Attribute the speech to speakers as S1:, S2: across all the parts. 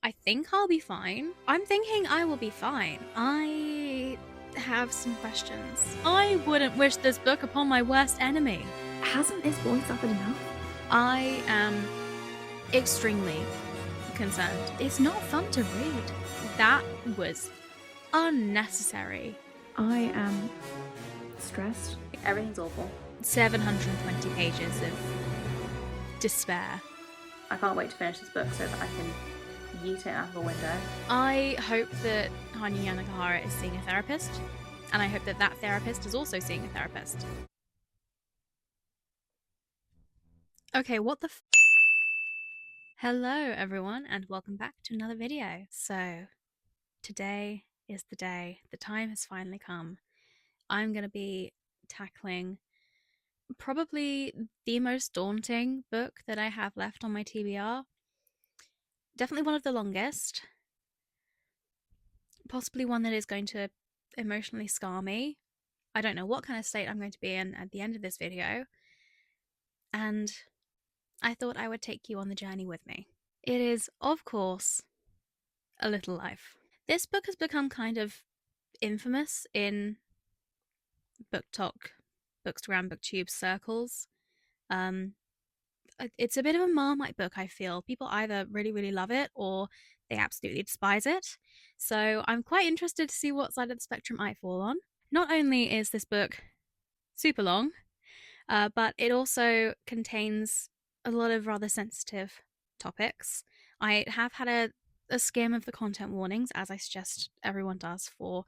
S1: I think I'll be fine. I'm thinking I will be fine. I have some questions. I wouldn't wish this book upon my worst enemy.
S2: Hasn't his boy suffered enough?
S1: I am extremely concerned.
S2: It's not fun to read.
S1: That was unnecessary.
S2: I am stressed. Everything's awful.
S1: 720 pages of despair.
S2: I can't wait to finish this book so that I can yeet it out of a window.
S1: I hope that hanya yanagihara is seeing a therapist, and I hope that that therapist is also seeing a therapist. Okay, what the Hello everyone, and welcome back to another video. So, today is the day. The time has finally come. I'm going to be tackling probably the most daunting book that I have left on my TBR. Definitely one of the longest. Possibly one that is going to emotionally scar me. I don't know what kind of state I'm going to be in at the end of this video. And I thought I would take you on the journey with me. It is, of course, A Little Life. This book has become kind of infamous in book talk, bookstagram, booktube circles. It's a bit of a Marmite book, I feel. People either really, really love it or they absolutely despise it. So I'm quite interested to see what side of the spectrum I fall on. Not only is this book super long, but it also contains a lot of rather sensitive topics. I have had a skim of the content warnings, as I suggest everyone does for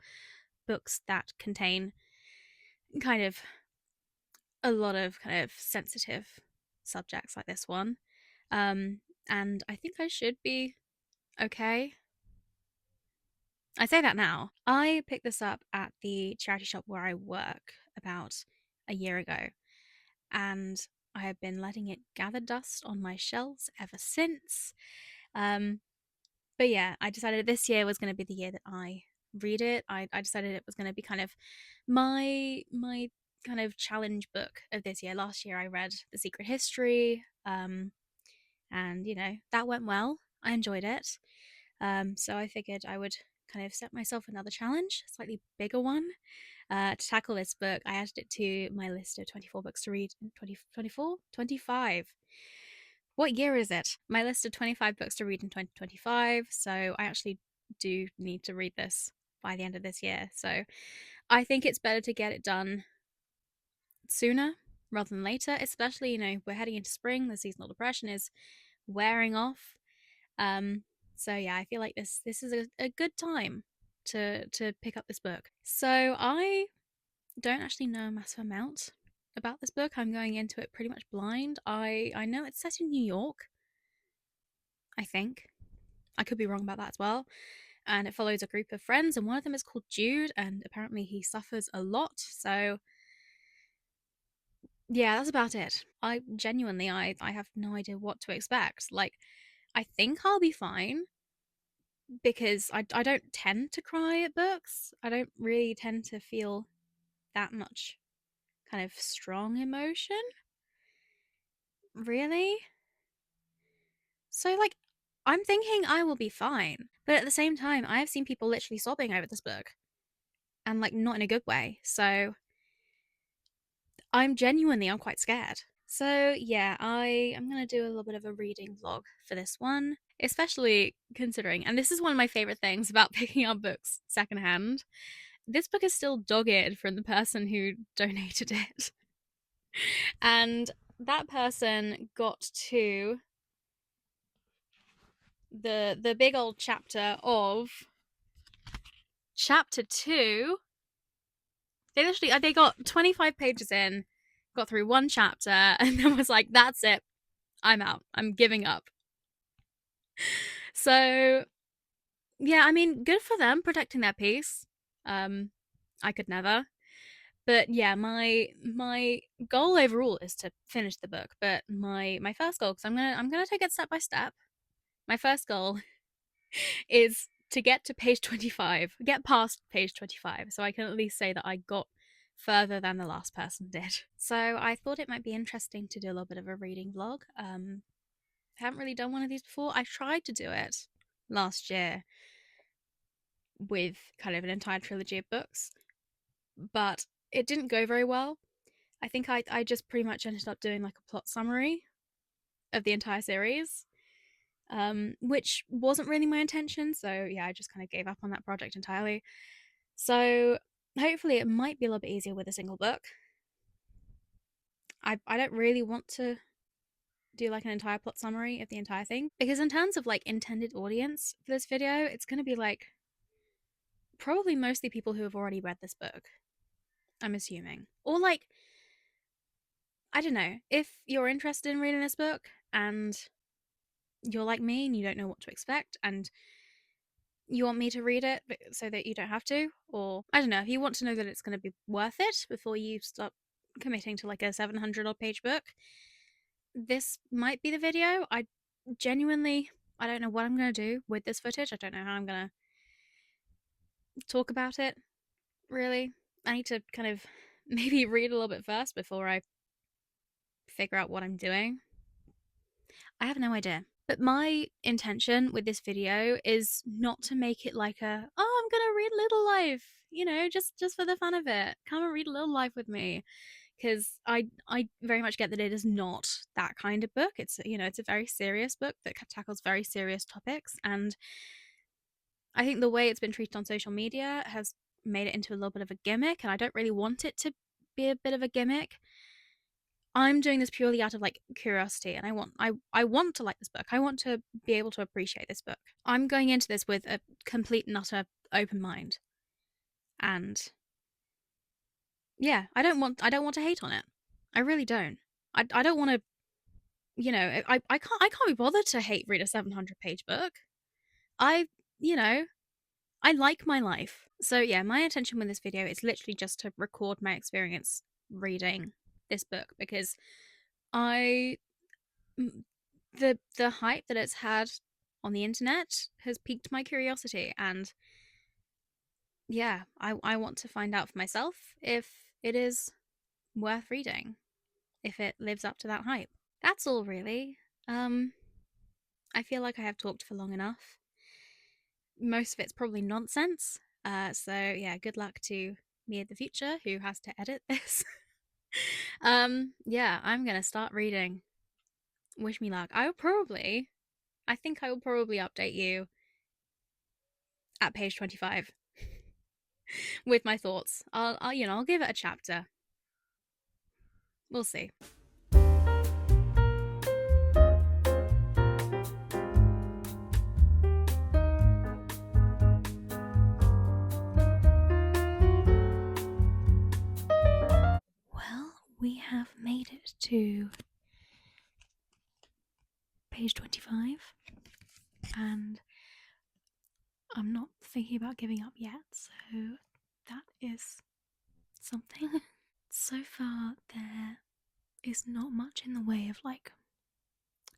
S1: books that contain kind of a lot of kind of sensitive subjects like this one. And I think I should be okay. I say that now. I picked this up at the charity shop where I work about a year ago, and I have been letting it gather dust on my shelves ever since. Um, but yeah, I decided this year was going to be the year that I read it. I decided it was going to be kind of my kind of challenge book of this year. Last year I read The Secret History, and that went well. I enjoyed it. So I figured I would kind of set myself another challenge, a slightly bigger one. To tackle this book, I added it to my list of 24 books to read in 2024, 25. What year is it? My list of 25 books to read in 2025. So I actually do need to read this by the end of this year. So I think it's better to get it done sooner rather than later, especially, we're heading into spring, the seasonal depression is wearing off. So yeah, I feel like this is a good time to pick up this book. So I don't actually know a massive amount about this book. I'm going into it pretty much blind. I know it's set in New York, I think. I could be wrong about that as well. And it follows a group of friends, and one of them is called Jude, and apparently he suffers a lot. So yeah, that's about it. I genuinely, I have no idea what to expect. Like, I think I'll be fine because I don't tend to cry at books. I don't really tend to feel that much kind of strong emotion. Really? So, like, I'm thinking I will be fine. But at the same time, I have seen people literally sobbing over this book. And, like, not in a good way. So, I'm quite scared. So, yeah, I'm going to do a little bit of a reading vlog for this one, especially considering, and this is one of my favorite things about picking up books secondhand. This book is still dogged from the person who donated it. And that person got to the big old chapter of chapter 2. They got 25 pages in, got through one chapter, and then was like, that's it. I'm out. I'm giving up. So yeah, I mean, good for them protecting their peace. I could never. But yeah, my goal overall is to finish the book. But my first goal, because I'm gonna take it step by step. My first goal is to get to page 25, get past page 25, so I can at least say that I got further than the last person did. So I thought it might be interesting to do a little bit of a reading vlog. I haven't really done one of these before. I tried to do it last year with kind of an entire trilogy of books, but it didn't go very well. I think I just pretty much ended up doing like a plot summary of the entire series, which wasn't really my intention. So yeah, I just kind of gave up on that project entirely. So hopefully it might be a little bit easier with a single book. I don't really want to do like an entire plot summary of the entire thing because in terms of like intended audience for this video, it's going to be like probably mostly people who have already read this book. I'm assuming, or like I don't know if you're interested in reading this book and you're like me and you don't know what to expect and you want me to read it so that you don't have to, or I don't know, if you want to know that it's going to be worth it before you start committing to like a 700 odd page book, this might be the video. Genuinely, I don't know what I'm going to do with this footage. I don't know how I'm going to talk about it, really. I need to kind of maybe read a little bit first before I figure out what I'm doing. I have no idea. But my intention with this video is not to make it like a, oh, I'm gonna read Little Life, just for the fun of it. Come and read Little Life with me, because I very much get that it is not that kind of book. It's a very serious book that tackles very serious topics, and I think the way it's been treated on social media has made it into a little bit of a gimmick, and I don't really want it to be a bit of a gimmick. I'm doing this purely out of like curiosity, and I want to like this book. I want to be able to appreciate this book. I'm going into this with a complete and utter open mind. And yeah, I don't want to hate on it. I really don't. I don't want to, I can't be bothered to hate read a 700-page book. I, you know, I like my life. So yeah, my intention with this video is literally just to record my experience reading this book because I the hype that it's had on the internet has piqued my curiosity, and yeah, I want to find out for myself if it is worth reading, if it lives up to that hype. That's all really. um I feel like I have talked for long enough. Most of it's probably nonsense, so yeah, good luck to me in the future who has to edit this. Yeah, I'm gonna start reading. Wish me luck. I think I will probably update you at page 25 with my thoughts. I'll give it a chapter. We'll see. Well, we have made it to page 25, and I'm not thinking about giving up yet, so that is something. So far, there is not much in the way of like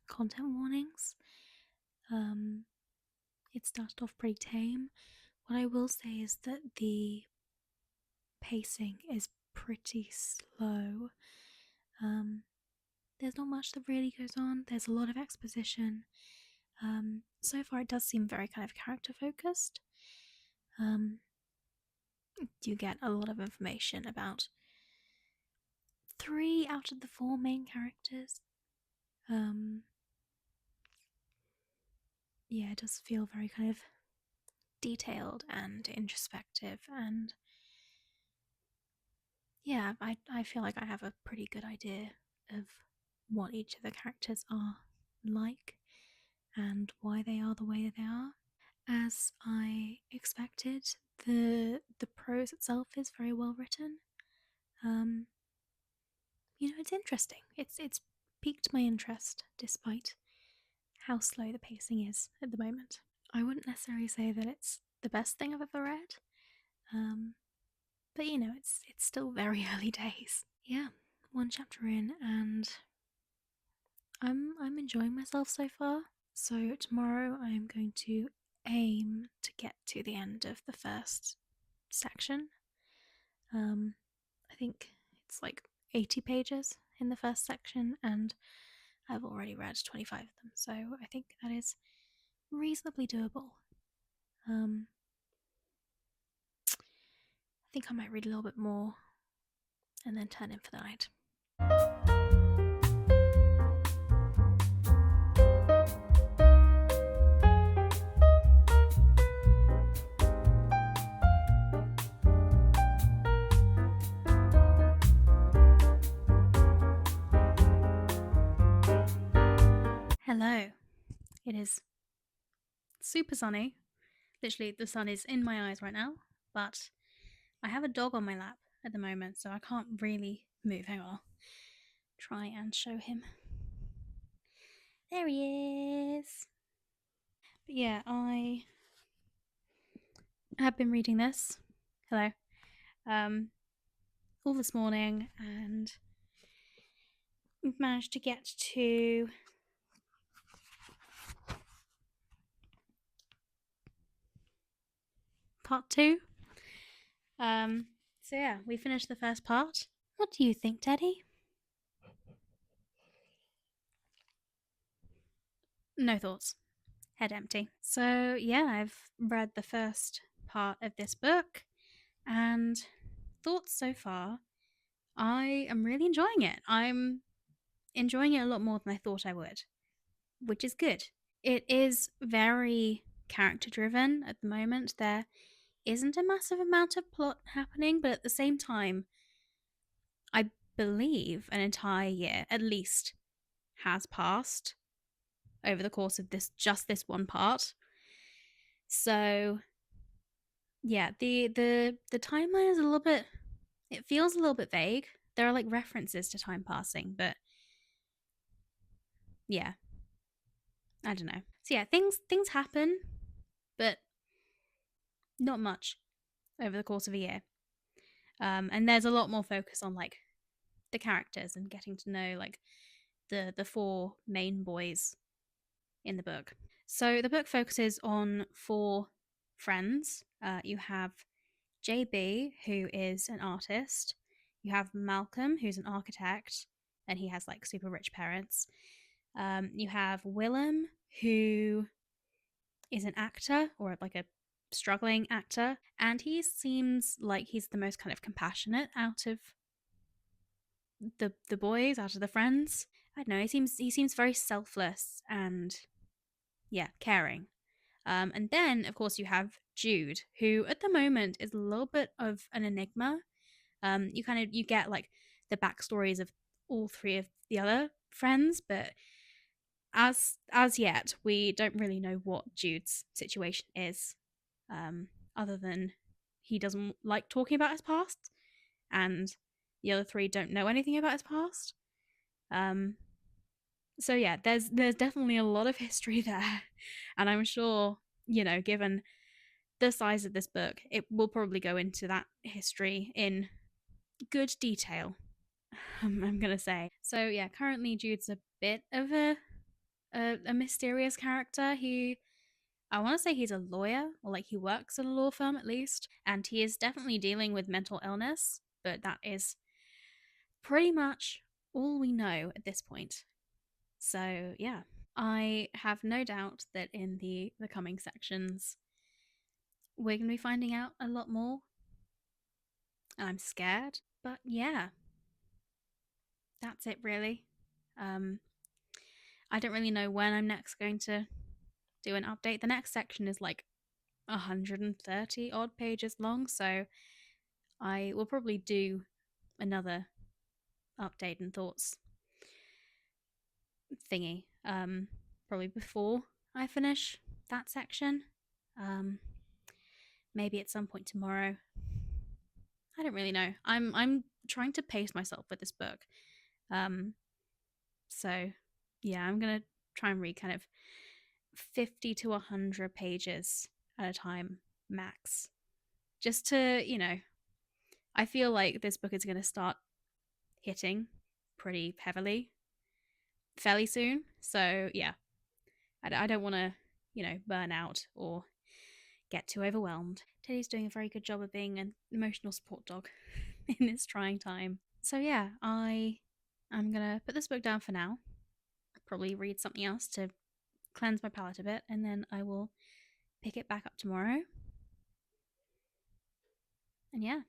S1: content warnings. Um, it started off pretty tame. What I will say is that the pacing is pretty slow. Um, there's not much that really goes on. There's a lot of exposition. So far, it does seem very kind of character focused. You get a lot of information about 3 out of the 4 main characters. Yeah, it does feel very kind of detailed and introspective, and yeah, I feel like I have a pretty good idea of what each of the characters are like and why they are the way that they are. As I expected, the prose itself is very well written. Um, it's interesting. It's piqued my interest despite how slow the pacing is at the moment. I wouldn't necessarily say that it's the best thing I've ever read, but it's still very early days. Yeah, one chapter in, and I'm enjoying myself so far. So tomorrow I am going to aim to get to the end of the first section. I think it's like 80 pages in the first section, and I've already read 25 of them, so I think that is reasonably doable. I think I might read a little bit more and then turn in for the night. Hello. It is super sunny. Literally, the sun is in my eyes right now, but I have a dog on my lap at the moment, so I can't really move. Hang on. I'll try and show him. There he is. But yeah, I have been reading this. Hello. Um, all this morning, and we've managed to get to part 2. So yeah, we finished the first part. What do you think, Teddy? No thoughts. Head empty. So yeah, I've read the first part of this book, and thoughts so far. I am really enjoying it. I'm enjoying it a lot more than I thought I would, which is good. It is very character driven at the moment. There isn't a massive amount of plot happening, but at the same time, I believe an entire year at least has passed over the course of this one part. So yeah, the timeline is a little bit, it feels a little bit vague. There are like references to time passing, but yeah, I don't know. So yeah, things happen, but not much over the course of a year. And there's a lot more focus on like the characters and getting to know like the four main boys in the book. So the book focuses on four friends. You have JB, who is an artist. You have Malcolm, who's an architect, and he has like super rich parents. You have Willem, who is an actor or like a struggling actor, and he seems like he's the most kind of compassionate out of the boys, out of the friends. I don't know. He seems very selfless and yeah, caring. And then of course you have Jude, who at the moment is a little bit of an enigma. You get like the backstories of all three of the other friends, but as yet we don't really know what Jude's situation is, other than he doesn't like talking about his past, and the other three don't know anything about his past. Um, so yeah, there's definitely a lot of history there, and I'm sure, given the size of this book, it will probably go into that history in good detail. I'm gonna say. So yeah, currently Jude's a bit of a mysterious character. I want to say he's a lawyer, or like he works at a law firm at least, and he is definitely dealing with mental illness, but that is pretty much all we know at this point. So yeah, I have no doubt that in the coming sections we're going to be finding out a lot more, and I'm scared. But yeah, that's it really. Um, I don't really know when I'm next going to do an update. The next section is like 130 odd pages long, so I will probably do another update and thoughts thingy, probably before I finish that section. Um, maybe at some point tomorrow. I don't really know. I'm trying to pace myself with this book. Um, so yeah, I'm gonna try and read kind of 50 to 100 pages at a time max, just to I feel like this book is going to start hitting pretty heavily fairly soon. So yeah, I don't want to burn out or get too overwhelmed. Teddy's doing a very good job of being an emotional support dog in this trying time. So yeah, I'm gonna put this book down for now. Probably read something else to cleanse my palate a bit, and then I will pick it back up tomorrow. And yeah.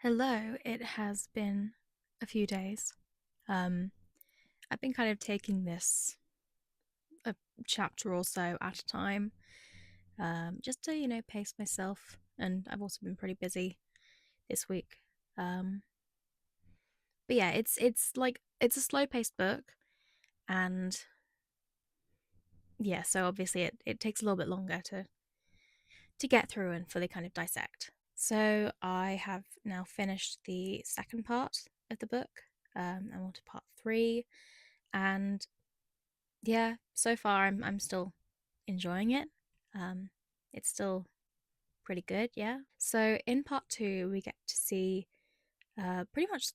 S1: Hello, it has been a few days. Um, I've been kind of taking this a chapter or so at a time, just to pace myself. And I've also been pretty busy this week. Um, but yeah, it's like it's a slow paced book, and yeah, so obviously it takes a little bit longer to get through and fully kind of dissect. So I have now finished the second part of the book. I'm on to part three, and yeah, so far I'm still enjoying it. Um, it's still pretty good, yeah. So in part two, we get to see pretty much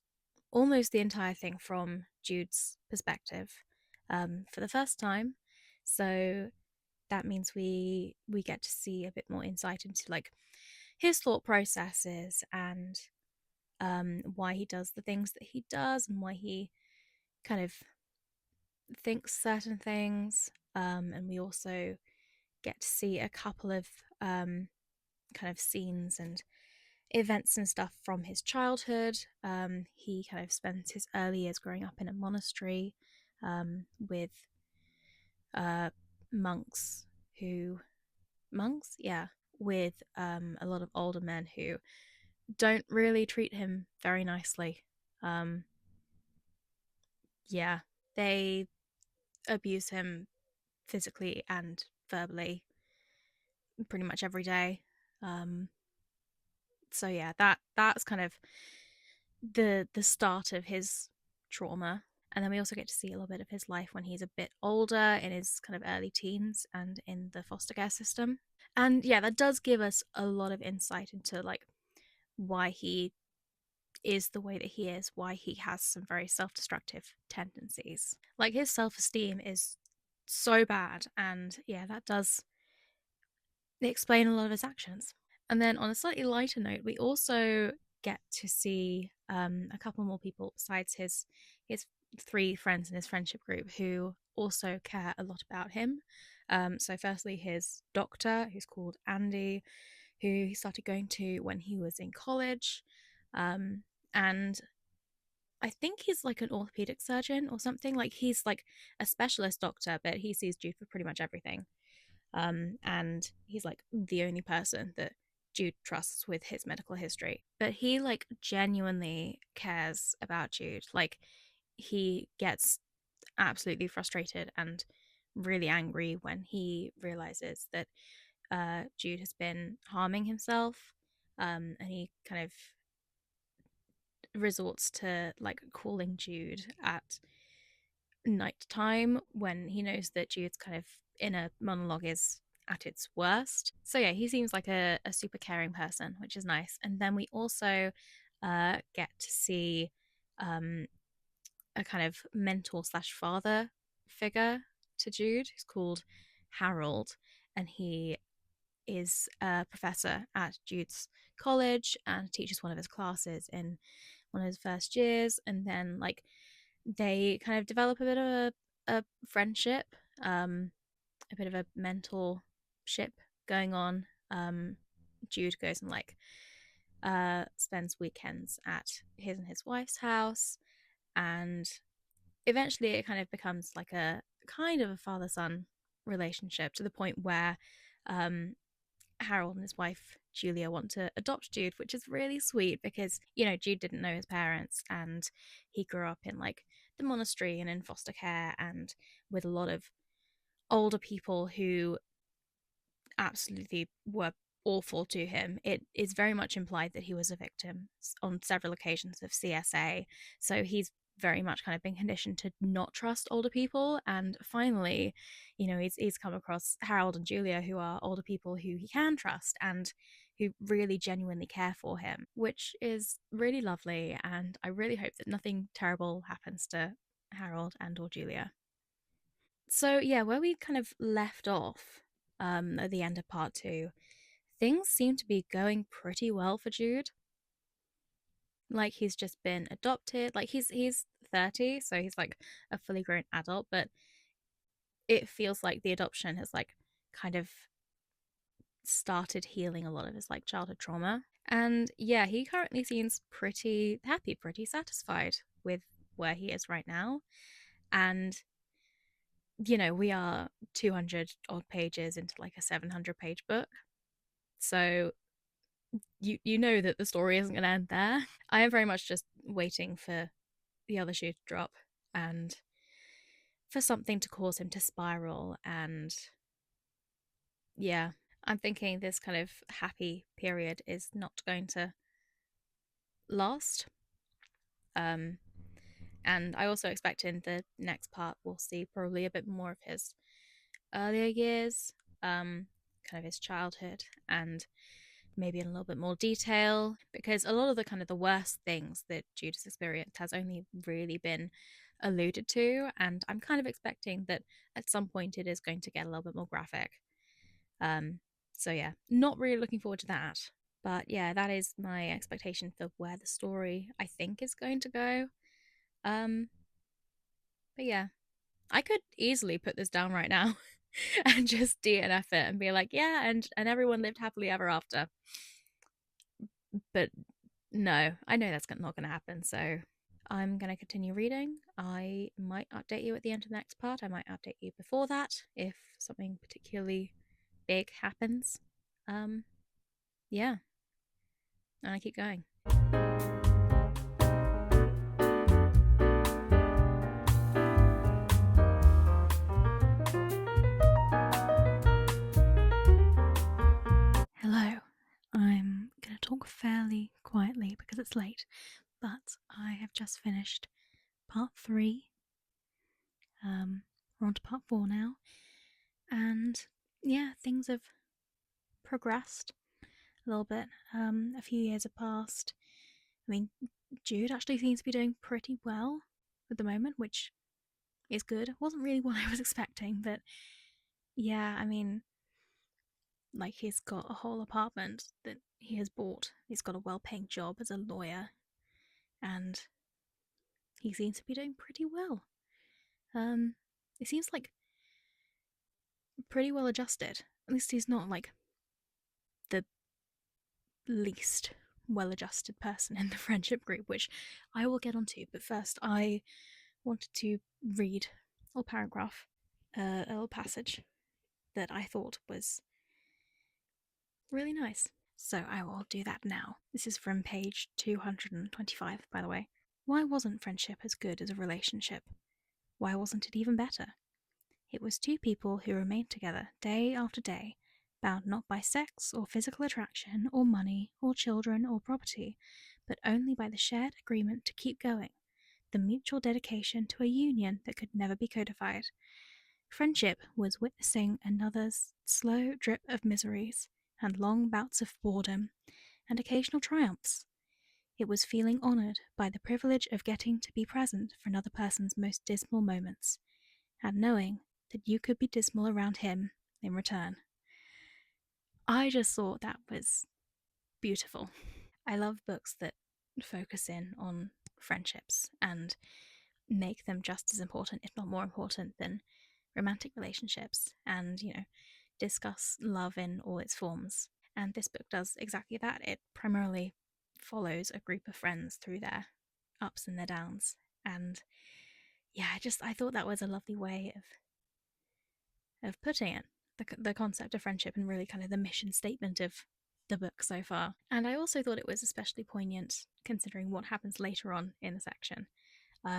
S1: almost the entire thing from Jude's perspective for the first time. So that means we get to see a bit more insight into like his thought processes and why he does the things that he does and why he kind of thinks certain things. And we also get to see a couple of kind of scenes and events and stuff from his childhood. He kind of spends his early years growing up in a monastery with uh, monks who monks, yeah, with a lot of older men who don't really treat him very nicely. Um, yeah, they abuse him physically and verbally pretty much every day. Um, so yeah, that's kind of the start of his trauma. And then we also get to see a little bit of his life when he's a bit older, in his kind of early teens and in the foster care system. And yeah, that does give us a lot of insight into like why he is the way that he is, why he has some very self-destructive tendencies. Like his self-esteem is so bad, and yeah, that does explain a lot of his actions. And then on a slightly lighter note, we also get to see a couple more people besides his three friends in his friendship group who also care a lot about him. So firstly, his doctor, who's called Andy, who he started going to when he was in college, and I think he's like an orthopedic surgeon or something. Like he's like a specialist doctor, but he sees Jude for pretty much everything. And he's like the only person that Jude trusts with his medical history. But he like genuinely cares about Jude. Like he gets absolutely frustrated and really angry when he realizes that Jude has been harming himself. And he kind of resorts to like calling Jude at night time when he knows that Jude's kind of inner monologue is at its worst. So yeah, he seems like a super caring person, which is nice. And then we also get to see um, a kind of mentor slash father figure to Jude, who's called Harold, and he is a professor at Jude's college and teaches one of his classes in one of his first years. And then like they kind of develop a bit of a friendship, a bit of a mentorship going on. Jude goes and like spends weekends at his and his wife's house, and eventually it kind of becomes like a kind of a father son relationship to the point where um, Harold and his wife Julia want to adopt Jude, which is really sweet because, Jude didn't know his parents and he grew up in like the monastery and in foster care and with a lot of older people who absolutely were awful to him. It is very much implied that he was a victim on several occasions of CSA. So he's very much kind of been conditioned to not trust older people. And finally, he's come across Harold and Julia, who are older people who he can trust and who really genuinely care for him, which is really lovely. And I really hope that nothing terrible happens to Harold and or Julia. So yeah, where we kind of left off at the end of part two, things seem to be going pretty well for Jude. Like he's just been adopted. Like he's 30, so he's like a fully grown adult, but it feels like the adoption has like kind of started healing a lot of his like childhood trauma. And yeah, he currently seems pretty happy, pretty satisfied with where he is right now. And we are 200 odd pages into like a 700-page book. So you know that the story isn't going to end there. I am very much just waiting for the other shoe to drop and for something to cause him to spiral. And yeah, I'm thinking this kind of happy period is not going to last. And I also expect in the next part we'll see probably a bit more of his earlier years, kind of his childhood, and maybe in a little bit more detail, because a lot of the kind of the worst things that Jude has experienced has only really been alluded to, and I'm kind of expecting that at some point it is going to get a little bit more graphic. Um, so yeah, not really looking forward to that. But yeah, that is my expectation for where the story I think is going to go. Um, but yeah, I could easily put this down right now and just DNF it and be like, yeah, and everyone lived happily ever after. But no, I know that's not going to happen. So I'm going to continue reading. I might update you at the end of the next part. I might update you before that if something particularly big happens. Um, yeah, and I keep going. Hello. I'm going to talk fairly quietly because it's late, but I have just finished part three. We're on to part four now, and yeah, things have progressed a little bit. A few years have passed. I mean, Jude actually seems to be doing pretty well at the moment, which is good. It wasn't really what I was expecting, but yeah, I mean, like he's got a whole apartment that he has bought. He's got a well-paying job as a lawyer, and he seems to be doing pretty well. Um, he seems like pretty well adjusted. At least he's not like the least well adjusted person in the friendship group, which I will get onto. But first, I wanted to read a little paragraph, a little passage that I thought was really nice. So I will do that now. This is from page 225, by the way. Why wasn't friendship as good as a relationship? Why wasn't it even better? It was two people who remained together day after day, bound not by sex or physical attraction or money or children or property, but only by the shared agreement to keep going, the mutual dedication to a union that could never be codified. Friendship was witnessing another's slow drip of miseries and long bouts of boredom and occasional triumphs. It was feeling honoured by the privilege of getting to be present for another person's most dismal moments, and knowing that you could be dismal around him in return. I just thought that was beautiful. I love books that focus in on friendships and make them just as important, if not more important, than romantic relationships and, discuss love in all its forms. And this book does exactly that. It primarily follows a group of friends through their ups and their downs. And yeah, I thought that was a lovely way of putting it, the concept of friendship, and really kind of the mission statement of the book so far. And I also thought it was especially poignant considering what happens later on in the section,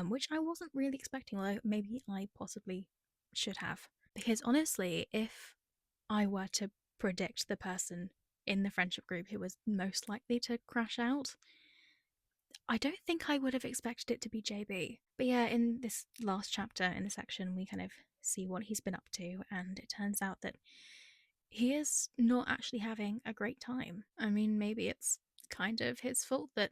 S1: which I wasn't really expecting, although maybe I possibly should have. Because honestly, if I were to predict the person in the friendship group who was most likely to crash out, I don't think I would have expected it to be JB. But yeah, in this last chapter in the section, we kind of see what he's been up to, and it turns out that he is not actually having a great time. I mean, maybe it's kind of his fault that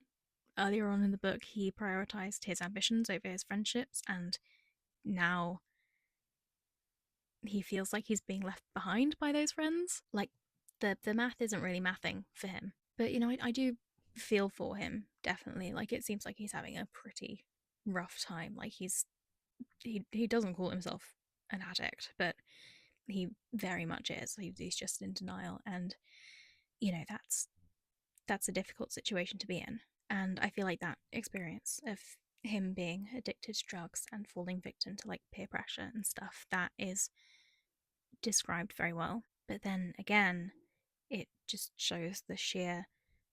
S1: earlier on in the book he prioritized his ambitions over his friendships, and now he feels like he's being left behind by those friends. Like, the math isn't really mathing for him. But, I do feel for him, definitely. Like, it seems like he's having a pretty rough time. Like, he doesn't call himself an addict, but he very much is. He's just in denial, and that's a difficult situation to be in. And I feel like that experience of him being addicted to drugs and falling victim to like peer pressure and stuff, that is described very well. But then again, it just shows the sheer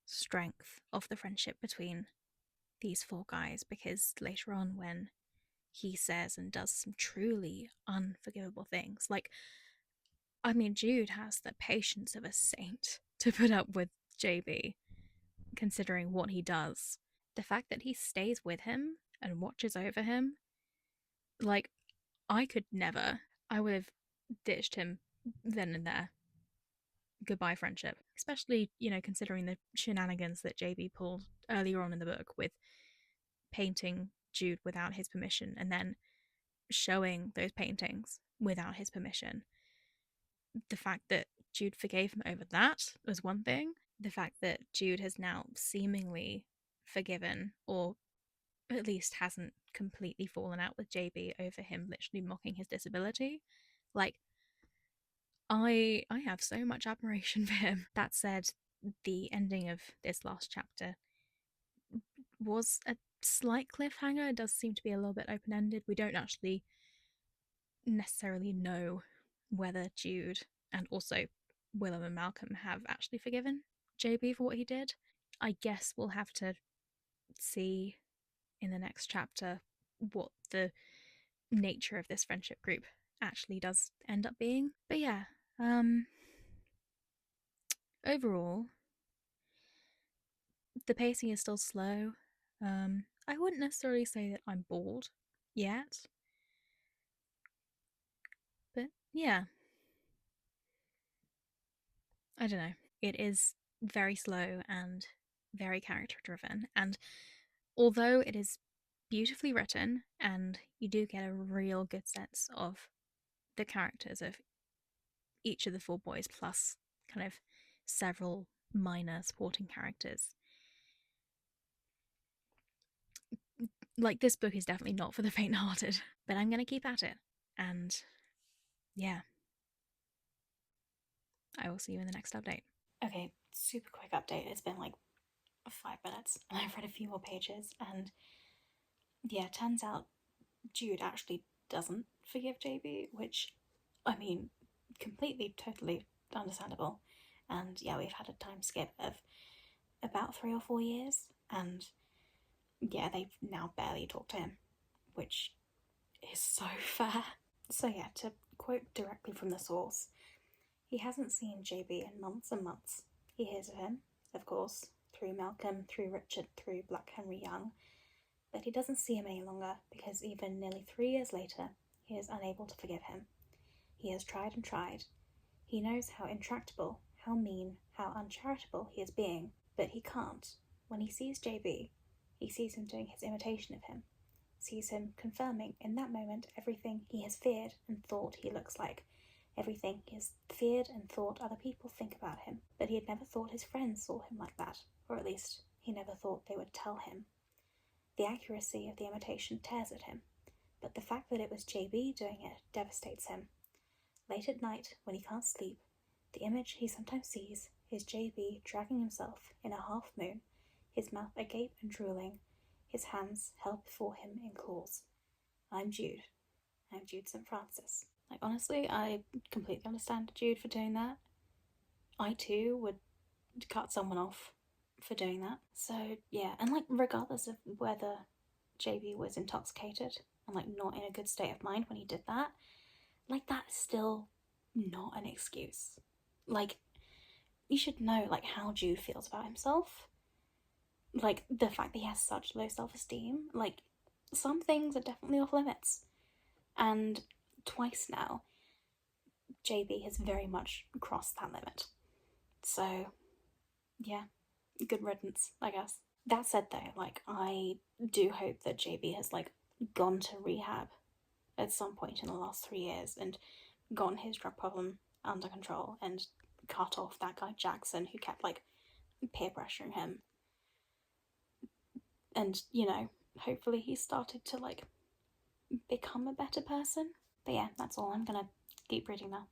S1: strength of the friendship between these four guys, because later on, when he says and does some truly unforgivable things, like, I mean, Jude has the patience of a saint to put up with JB, considering what he does. The fact that he stays with him and watches over him, like, I could never. I would have ditched him then and there. Goodbye, friendship. Especially, considering the shenanigans that JB pulled earlier on in the book with painting Jude without his permission and then showing those paintings without his permission. The fact that Jude forgave him over that was one thing. The fact that Jude has now seemingly forgiven, or at least hasn't completely fallen out with JB over him literally mocking his disability. Like, I have so much admiration for him. That said, the ending of this last chapter was a slight cliffhanger. It does seem to be a little bit open ended. We don't actually necessarily know whether Jude and also Willem and Malcolm have actually forgiven JB for what he did. I guess we'll have to see in the next chapter what the nature of this friendship group actually does end up being. But yeah, overall, the pacing is still slow. I wouldn't necessarily say that I'm bored yet, but yeah, I don't know. It is very slow and very character driven, and although it is beautifully written and you do get a real good sense of the characters of each of the four boys, plus kind of several minor supporting characters, like, this book is definitely not for the faint hearted, but I'm going to keep at it. And yeah, I will see you in the next update.
S2: Okay, super quick update. It's been like 5 minutes and I've read a few more pages, and yeah, turns out Jude actually doesn't forgive JB, which, I mean, completely, totally understandable. And yeah, we've had a time skip of about 3 or 4 years, and yeah, they've now barely talked to him, which is so fair. So yeah, to quote directly from the source, he hasn't seen JB in months and months. He hears of him, of course, through Malcolm, through Richard, through Black Henry Young, but he doesn't see him any longer because even nearly 3 years later, he is unable to forgive him. He has tried and tried. He knows how intractable, how mean, how uncharitable he is being, but he can't. When he sees JB, he sees him doing his imitation of him, sees him confirming in that moment everything he has feared and thought he looks like, everything he has feared and thought other people think about him. But he had never thought his friends saw him like that, or at least he never thought they would tell him. The accuracy of the imitation tears at him, but the fact that it was JB doing it devastates him. Late at night, when he can't sleep, the image he sometimes sees is JB dragging himself in a half moon, his mouth agape and drooling, his hands held before him in claws. I'm Jude. I'm Jude St. Francis. Like, honestly, I completely understand Jude for doing that. I too would cut someone off for doing that. So, yeah, and like, regardless of whether JB was intoxicated and like not in a good state of mind when he did that, like, that is still not an excuse. Like, you should know like how Jude feels about himself. Like, the fact that he has such low self-esteem, like, some things are definitely off limits. And twice now, JB has very much crossed that limit. So, yeah, good riddance, I guess. That said, though, like, I do hope that JB has, like, gone to rehab at some point in the last 3 years and gotten his drug problem under control and cut off that guy Jackson who kept, like, peer pressuring him. And, hopefully he started to, like, become a better person. But yeah, that's all. I'm gonna keep reading now.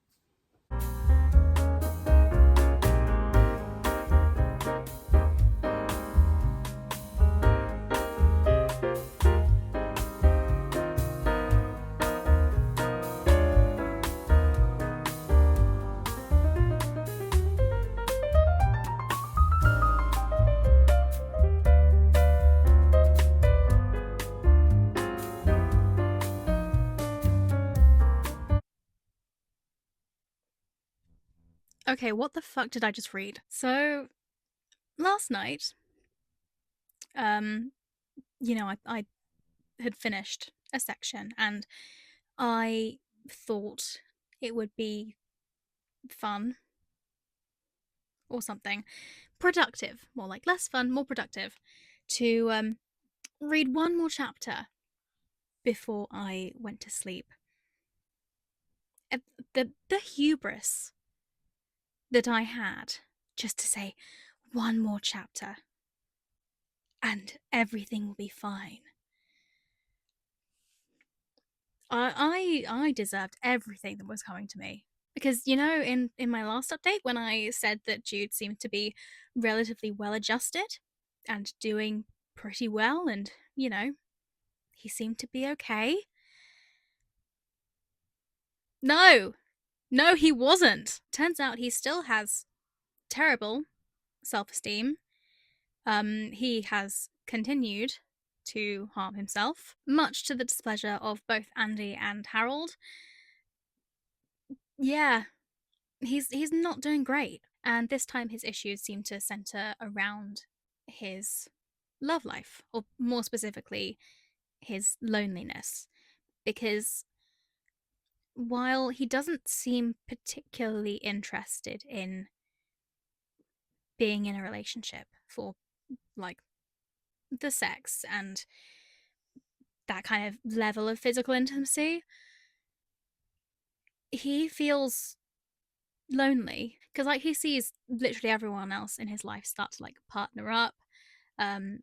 S1: Okay, what the fuck did I just read? So last night, um, I had finished a section and I thought it would be fun or something productive, more like less fun, more productive, to read one more chapter before I went to sleep. The hubris that I had just to say one more chapter and everything will be fine. I deserved everything that was coming to me. Because, in my last update, when I said that Jude seemed to be relatively well adjusted and doing pretty well, and, he seemed to be okay. No, no, he wasn't. Turns out he still has terrible self esteem. He has continued to harm himself, much to the displeasure of both Andy and Harold. Yeah, he's not doing great. And this time his issues seem to center around his love life, or more specifically, his loneliness. Because while he doesn't seem particularly interested in being in a relationship for, like, the sex and that kind of level of physical intimacy, he feels lonely because, like, he sees literally everyone else in his life start to, like, partner up.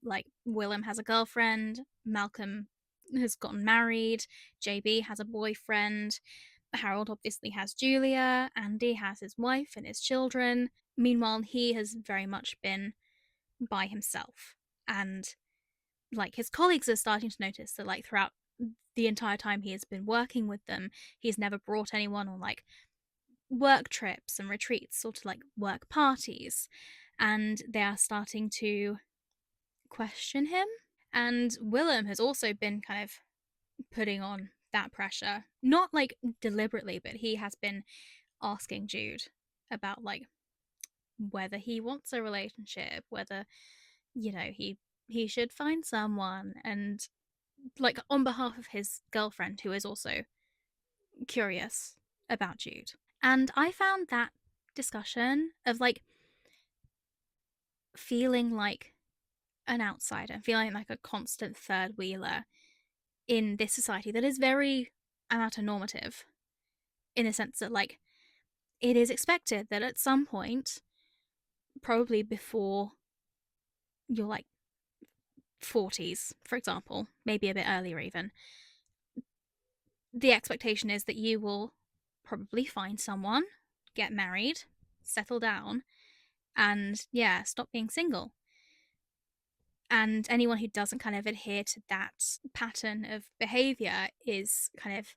S1: Like, Willem has a girlfriend, Malcolm has gotten married, JB has a boyfriend, Harold obviously has Julia, Andy has his wife and his children. Meanwhile, he has very much been by himself. And, like, his colleagues are starting to notice that, like, throughout the entire time he has been working with them, he's never brought anyone on, like, work trips and retreats or to, like, work parties. And they are starting to question him. And Willem has also been kind of putting on that pressure. Not, like, deliberately, but he has been asking Jude about, like, whether he wants a relationship, whether, he should find someone, and, like, on behalf of his girlfriend, who is also curious about Jude. And I found that discussion of, like, feeling like an outsider, feeling like a constant third wheeler in this society that is very amatonormative, in the sense that, like, it is expected that at some point, probably before your, like, 40s, for example, maybe a bit earlier even, the expectation is that you will probably find someone, get married, settle down, and, yeah, stop being single. And anyone who doesn't kind of adhere to that pattern of behavior is kind of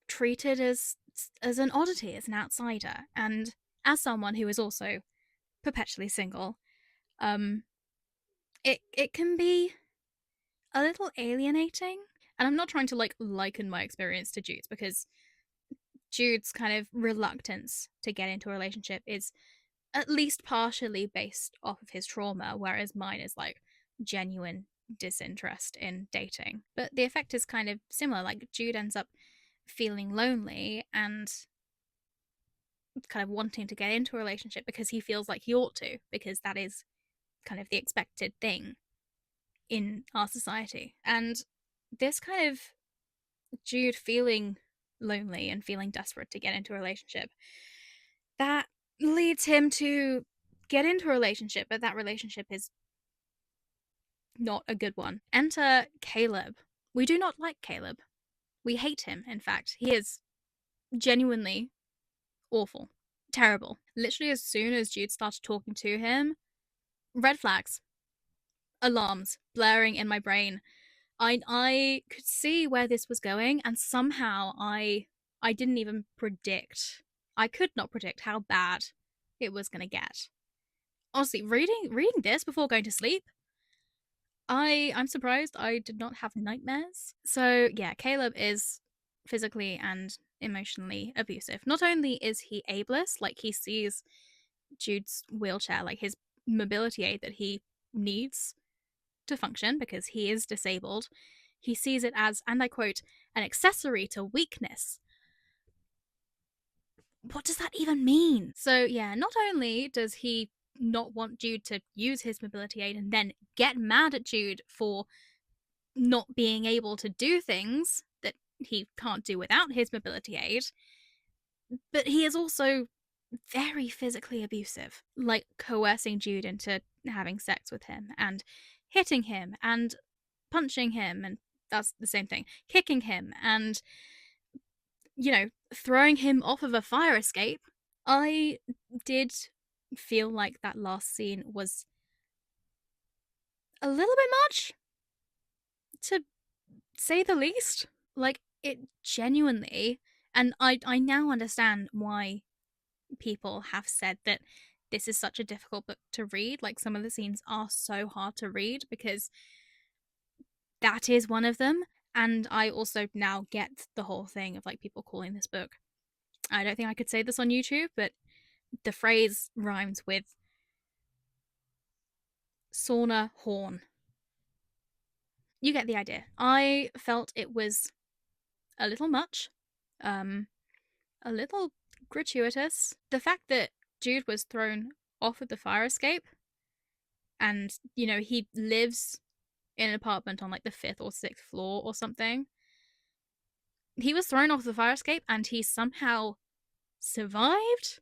S1: treated as an oddity, as an outsider. And as someone who is also perpetually single, it can be a little alienating. And I'm not trying to, like, liken my experience to Jude's, because Jude's kind of reluctance to get into a relationship is at least partially based off of his trauma, whereas mine is, like, genuine disinterest in dating. But the effect is kind of similar. Like, Jude ends up feeling lonely and kind of wanting to get into a relationship because he feels like he ought to, because that is kind of the expected thing in our society. And this kind of Jude feeling lonely and feeling desperate to get into a relationship, that leads him to get into a relationship, but that relationship is not a good one. Enter Caleb. We do not like Caleb. We hate him, in fact. He is genuinely awful. Terrible. Literally, as soon as Jude started talking to him, red flags, alarms blaring in my brain. I could see where this was going, and somehow I didn't even predict. I could not predict how bad it was gonna get. Honestly, reading this before going to sleep, I'm surprised I did not have nightmares. So yeah, Caleb is physically and emotionally abusive. Not only is he ableist, like he sees Jude's wheelchair, like his mobility aid that he needs to function because he is disabled, he sees it as, and I quote, an accessory to weakness. What does that even mean? So, yeah, not only does he not want Jude to use his mobility aid and then get mad at Jude for not being able to do things that he can't do without his mobility aid, but he is also very physically abusive, like coercing Jude into having sex with him and hitting him and punching him, and that's the same thing, kicking him and, throwing him off of a fire escape. I did feel like that last scene was a little bit much, to say the least. Like, it genuinely, and I now understand why people have said that this is such a difficult book to read. Like, some of the scenes are so hard to read because that is one of them. And I also now get the whole thing of like people calling this book, I don't think I could say this on YouTube, but the phrase rhymes with sauna horn. You get the idea. I felt it was a little much, um, a little gratuitous. The fact that Jude was thrown off of the fire escape and, he lives in an apartment on like the fifth or sixth floor or something. He was thrown off the fire escape and he somehow survived.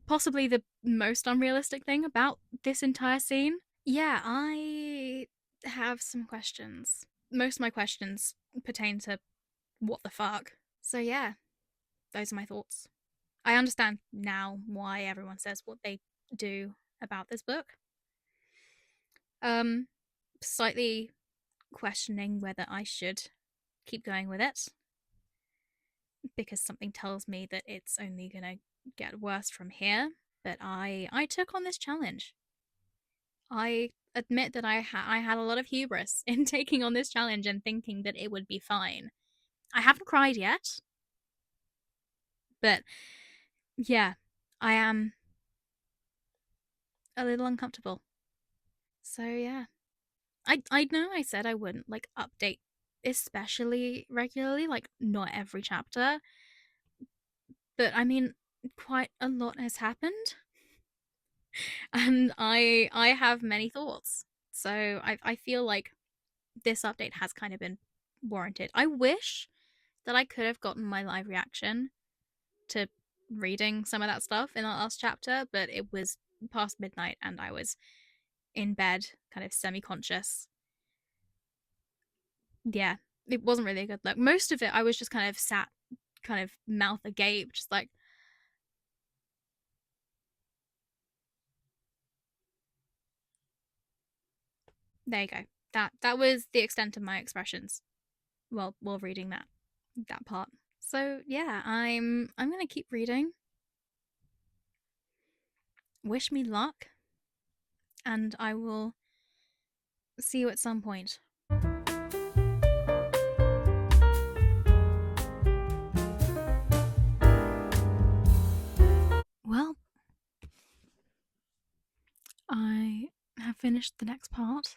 S1: Possibly the most unrealistic thing about this entire scene. Yeah, I have some questions. Most of my questions pertain to what the fuck. So yeah, those are my thoughts. I understand now why everyone says what they do about this book. Um, Slightly questioning whether I should keep going with it because something tells me that it's only gonna get worse from here. But I took on this challenge. I admit that I had a lot of hubris in taking on this challenge and thinking that it would be fine. I haven't cried yet, but yeah, I am a little uncomfortable. So yeah, I know I said I wouldn't like update especially regularly, like not every chapter, but I mean quite a lot has happened, and I have many thoughts. So I feel like this update has kind of been warranted. I wish that I could have gotten my live reaction to reading some of that stuff in the last chapter, but it was past midnight and I was in bed, kind of semi conscious. Yeah, it wasn't really a good look. Most of it, I was just kind of sat, kind of mouth agape, just like, there you go. That was the extent of my expressions while reading that part. So yeah, I'm gonna keep reading. Wish me luck, and I will see you at some point. Well, I have finished the next part.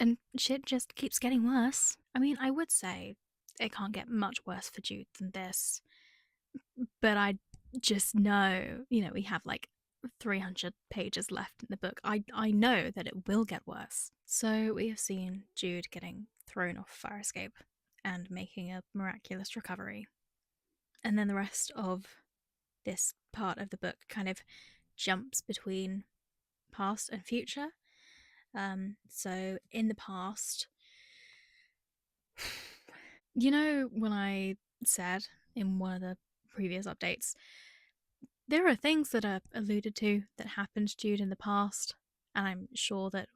S1: And shit just keeps getting worse. I mean, I would say it can't get much worse for Jude than this, but I just know, we have like 300 pages left in the book. I know that it will get worse. So we have seen Jude getting thrown off a fire escape and making a miraculous recovery. And then the rest of this part of the book kind of jumps between past and future. So in the past, when I said in one of the previous updates, there are things that are alluded to that happened to Jude in the past, and I'm sure that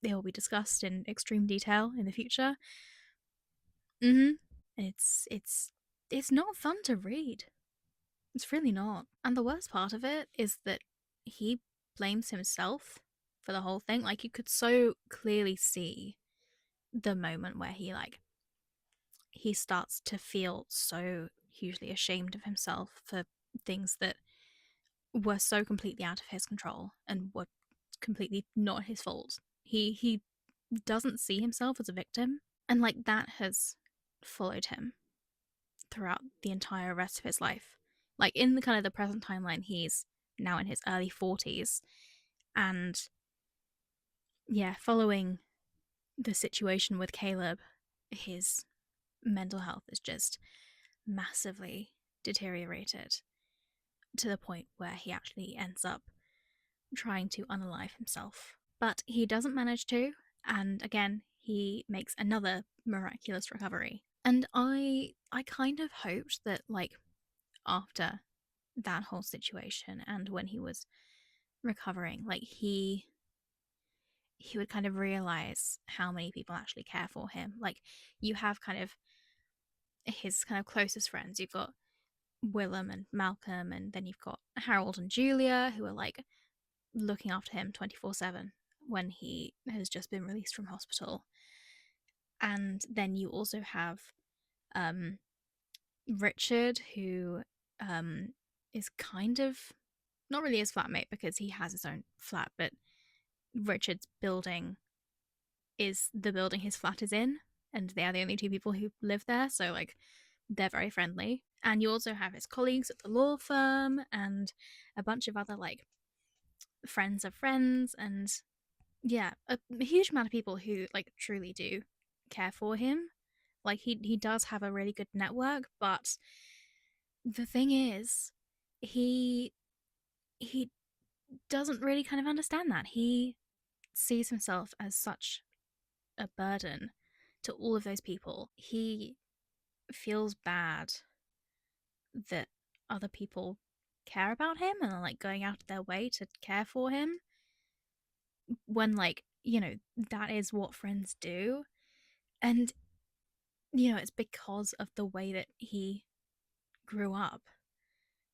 S1: they will be discussed in extreme detail in the future. Mm-hmm. It's not fun to read. It's really not. And the worst part of it is that he blames himself for the whole thing. Like, you could so clearly see the moment where he starts to feel so hugely ashamed of himself for things that were so completely out of his control and were completely not his fault. He doesn't see himself as a victim, and like that has followed him throughout the entire rest of his life. Like in the kind of the present timeline, he's now in his early 40s, and yeah, following the situation with Caleb, his mental health is just massively deteriorated to the point where he actually ends up trying to unalive himself. But he doesn't manage to, and again, he makes another miraculous recovery. And I kind of hoped that after that whole situation and when he was recovering, he would kind of realize how many people actually care for him. Like you have kind of his kind of closest friends. You've got Willem and Malcolm, and then you've got Harold and Julia, who are like looking after him 24/7 when he has just been released from hospital. And then you also have um, Richard, who is kind of not really his flatmate because he has his own flat, but Richard's building is the building his flat is in, and they are the only two people who live there, so they're very friendly. And you also have his colleagues at the law firm and a bunch of other friends of friends, and yeah, a huge amount of people who truly do care for him. Like he does have a really good network, but the thing is, he he doesn't really kind of understand that. He sees himself as such a burden to all of those people. He feels bad that other people care about him and are going out of their way to care for him when that is what friends do. And it's because of the way that he grew up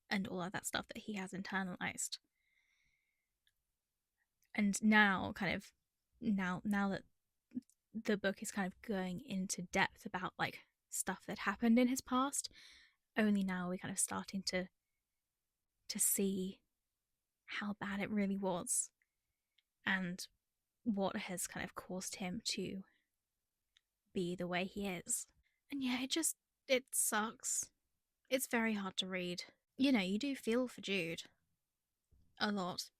S1: and all of that stuff that he has internalized. And now now that the book is kind of going into depth about stuff that happened in his past, only now are we kind of starting to see how bad it really was and what has kind of caused him to be the way he is. And yeah, it sucks. It's very hard to read. You do feel for Jude a lot.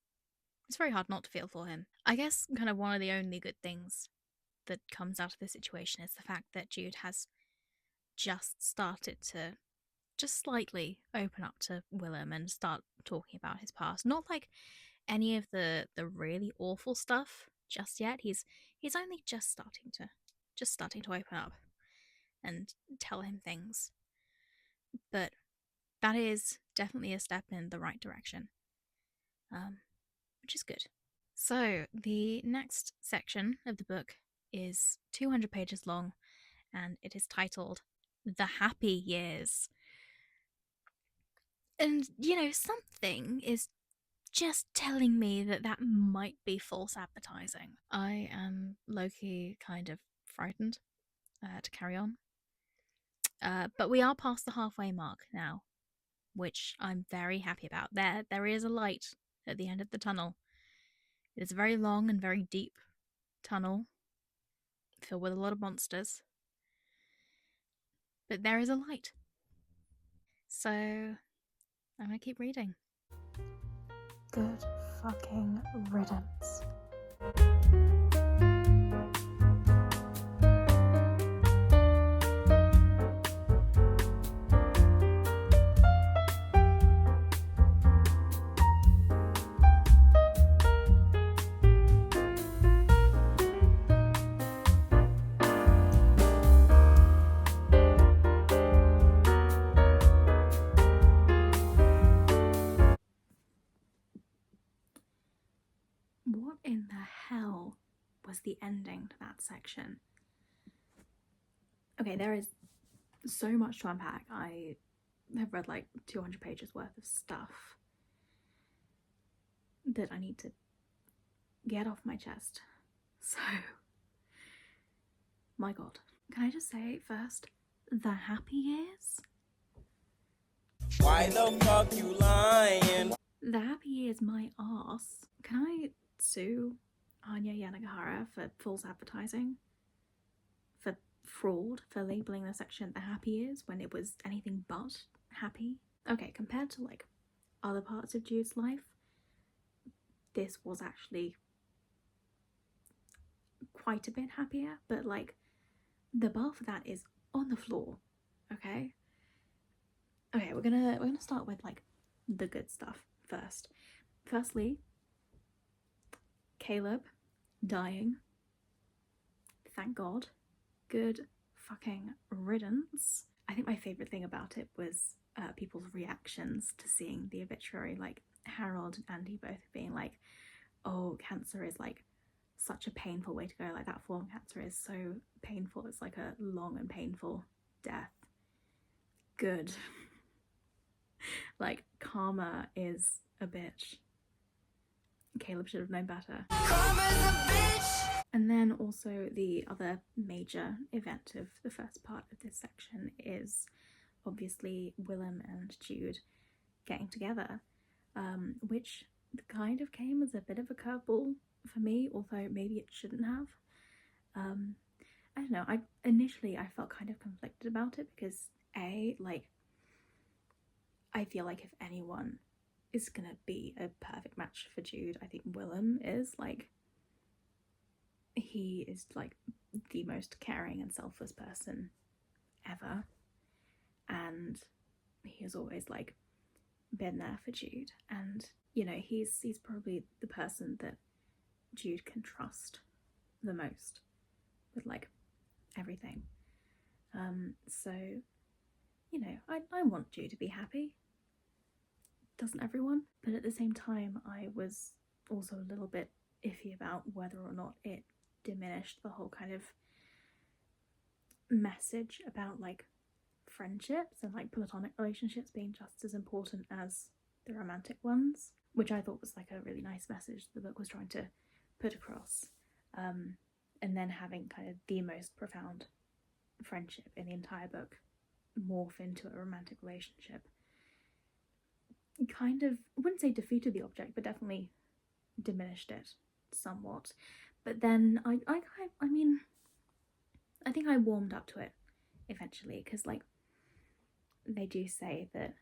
S1: It's very hard not to feel for him. I guess kind of one of the only good things that comes out of this situation is the fact that Jude has just started to just slightly open up to Willem and start talking about his past. Not any of the really awful stuff just yet. He's only just starting to open up and tell him things. But that is definitely a step in the right direction, which is good. So the next section of the book is 200 pages long, and it is titled "The Happy Years." And something is just telling me that that might be false advertising. I am low-key kind of frightened to carry on. But we are past the halfway mark now, which I'm very happy about. There is a light at the end of the tunnel. It is a very long and very deep tunnel, filled with a lot of monsters. But there is a light. So I'm gonna keep reading.
S2: Good fucking riddance. What in the hell was the ending to that section? Okay, there is so much to unpack. I have read like 200 pages worth of stuff that I need to get off my chest. So, my god. Can I just say first, the happy years?
S3: Why the fuck you lying?
S2: The happy years my ass. Can I sue Hanya Yanagihara for false advertising? For fraud? For labeling the section the happy years when it was anything but happy? Okay, compared to like other parts of Jude's life, this was actually quite a bit happier, but like the bar for that is on the floor. Okay, we're gonna start with like the good stuff first. Firstly, Caleb dying. Thank God. Good fucking riddance. I think my favourite thing about it was people's reactions to seeing the obituary, like Harold and Andy both being like, oh, cancer is like such a painful way to go, like that form of cancer is so painful, it's like a long and painful death. Good. Like, karma is a bitch. Caleb should have known better. Karma's a bitch! And then also the other major event of the first part of this section is obviously Willem and Jude getting together, which kind of came as a bit of a curveball for me, although maybe it shouldn't have. I don't know, I felt kind of conflicted about it because like, I feel like if anyone is gonna be a perfect match for Jude, I think Willem is. Like, he is like the most caring and selfless person ever, and he has always like been there for Jude, and you know, he's probably the person that Jude can trust the most with like everything. So you know, I want Jude to be happy. Doesn't everyone? But at the same time, I was also a little bit iffy about whether or not it diminished the whole kind of message about like friendships and like platonic relationships being just as important as the romantic ones, which I thought was like a really nice message the book was trying to put across. And then having kind of the most profound friendship in the entire book morph into a romantic relationship kind of, I wouldn't say defeated the object, but definitely diminished it somewhat. But then I mean, I think I warmed up to it eventually, because like they do say that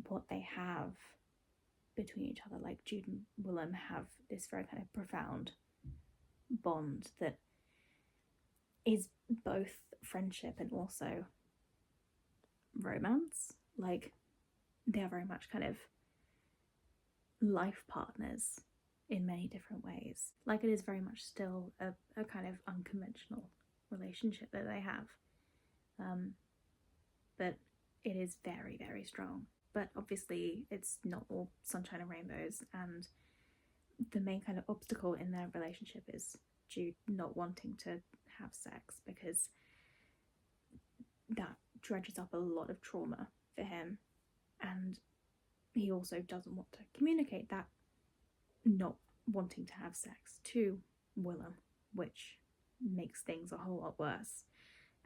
S2: what they have between each other, like Jude and Willem have this very kind of profound bond that is both friendship and also romance. Like, they are very much kind of life partners in many different ways. Like, it is very much still a kind of unconventional relationship that they have. But it is very, very strong. But obviously, it's not all sunshine and rainbows, and the main kind of obstacle in their relationship is Jude not wanting to have sex, because that dredges up a lot of trauma for him, and he also doesn't want to communicate that not wanting to have sex to Willem, which makes things a whole lot worse.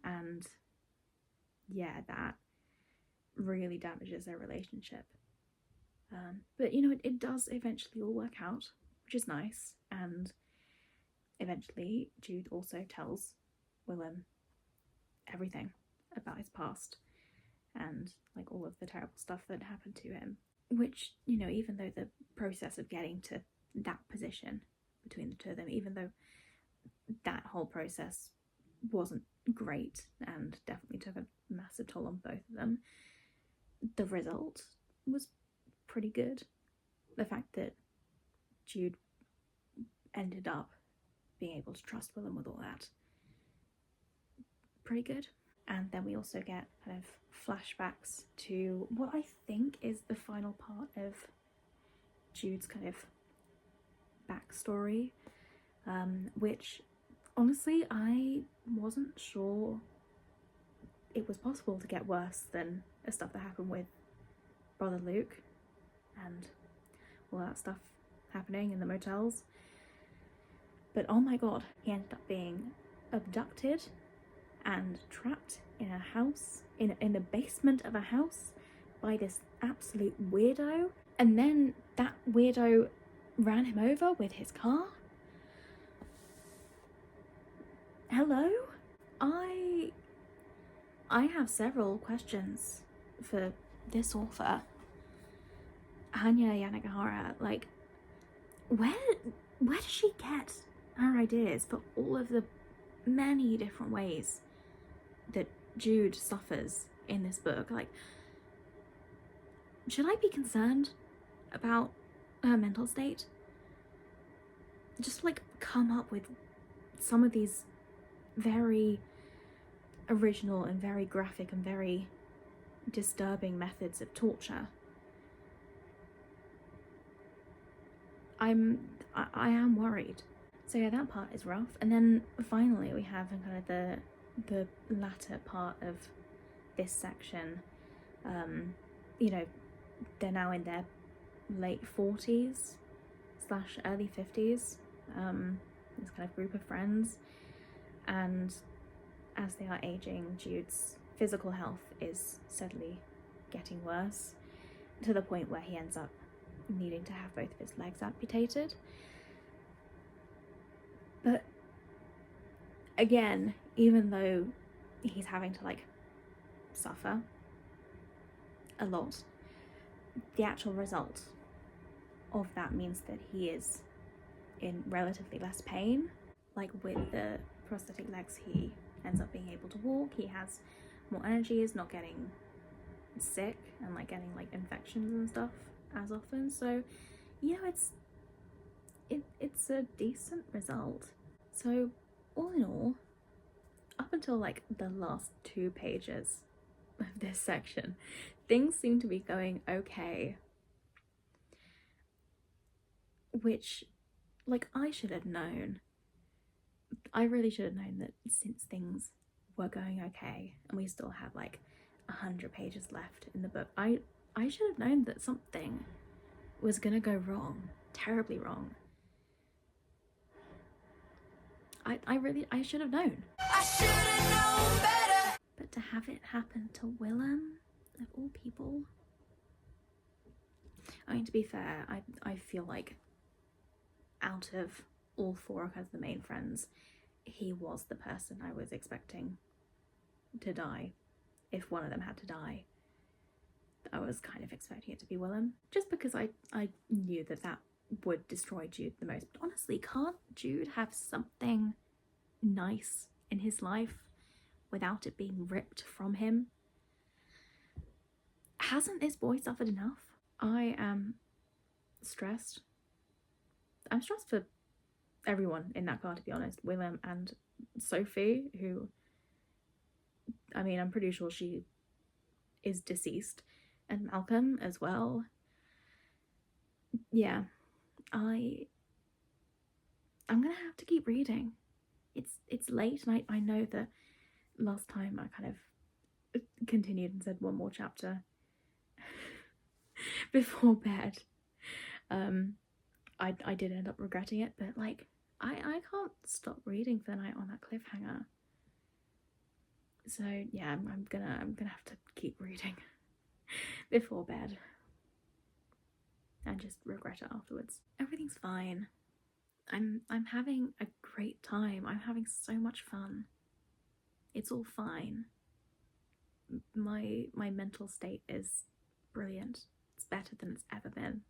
S2: And yeah, that really damages their relationship. But you know, it does eventually all work out, which is nice. And eventually Jude also tells Willem everything about his past and like all of the terrible stuff that happened to him, which, you know, even though the process of getting to that position between the two of them, even though that whole process wasn't great and definitely took a massive toll on both of them, the result was pretty good. The fact that Jude ended up being able to trust Willem with all that, pretty good. And then we also get kind of flashbacks to what I think is the final part of Jude's kind of backstory, which honestly I wasn't sure it was possible to get worse than the stuff that happened with Brother Luke and all that stuff happening in the motels. But oh my god, he ended up being abducted and trapped in a house, in the basement of a house, by this absolute weirdo. And then that weirdo ran him over with his car. Hello? I have several questions for this author, Hanya Yanagihara. Like, where does she get her ideas for all of the many different ways that Jude suffers in this book? Like, should I be concerned about her mental state? Just like come up with some of these very original and very graphic and very disturbing methods of torture. I am worried. So yeah, that part is rough. And then finally we have kind of the latter part of this section. You know, they're now in their late 40s / early 50s. This kind of group of friends, and as they are aging, Jude's physical health is steadily getting worse, to the point where he ends up needing to have both of his legs amputated. But again, even though he's having to like suffer a lot, the actual result of that means that he is in relatively less pain. Like with the prosthetic legs, he ends up being able to walk, he has more energy, is not getting sick and like getting like infections and stuff as often. So, you know, it's a decent result. So all in all, up until like the last 2 pages of this section, things seem to be going okay. Which, like, I should have known. I really should have known that since things were going okay and we still have like 100 pages left in the book, I should have known that something was gonna go wrong, terribly wrong. I should have known. I should have known better. But to have it happen to Willem, of all people. I mean, to be fair, I feel like out of all 4 of the main friends, he was the person I was expecting to die. If one of them had to die, I was kind of expecting it to be Willem, just because I knew that would destroy Jude the most. But honestly, can't Jude have something nice in his life without it being ripped from him? Hasn't this boy suffered enough? I am stressed. I'm stressed for everyone in that car, to be honest. Willem and Sophie, who, I mean, I'm pretty sure she is deceased, and Malcolm as well. Yeah, I'm gonna have to keep reading. It's late, and I know that last time I kind of continued and said one more chapter before bed. I did end up regretting it, but like I can't stop reading for the night on that cliffhanger. So yeah, I'm gonna have to keep reading before bed and just regret it afterwards. Everything's fine. I'm having a great time. I'm having so much fun. It's all fine. My mental state is brilliant. It's better than it's ever been.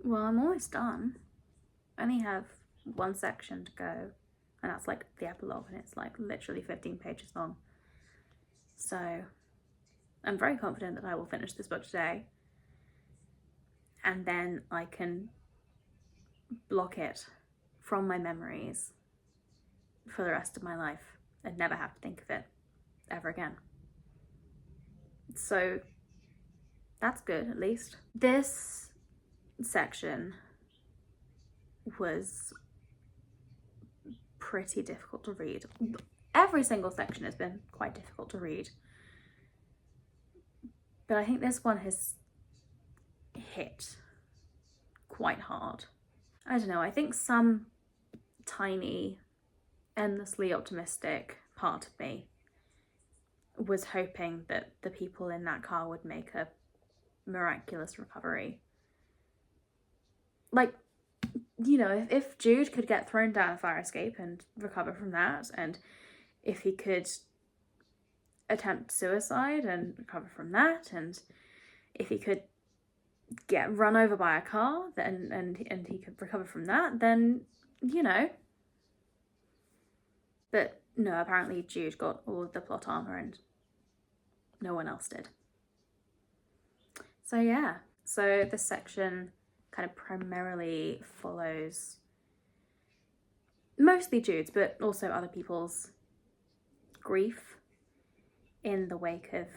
S2: Well, I'm almost done. I only have one section to go, and that's like the epilogue, and it's like literally 15 pages long. So I'm very confident that I will finish this book today, and then I can block it from my memories for the rest of my life and never have to think of it ever again. So that's good, at least. This section was pretty difficult to read. Every single section has been quite difficult to read, but I think this one has hit quite hard. I don't know, I think some tiny, endlessly optimistic part of me was hoping that the people in that car would make a miraculous recovery. Like, you know, if Jude could get thrown down a fire escape and recover from that, and if he could attempt suicide and recover from that, and if he could get run over by a car and he could recover from that, then, you know. But no, apparently Jude got all of the plot armor and no one else did. So yeah, so this section kind of primarily follows mostly Jude's, but also other people's grief in the wake of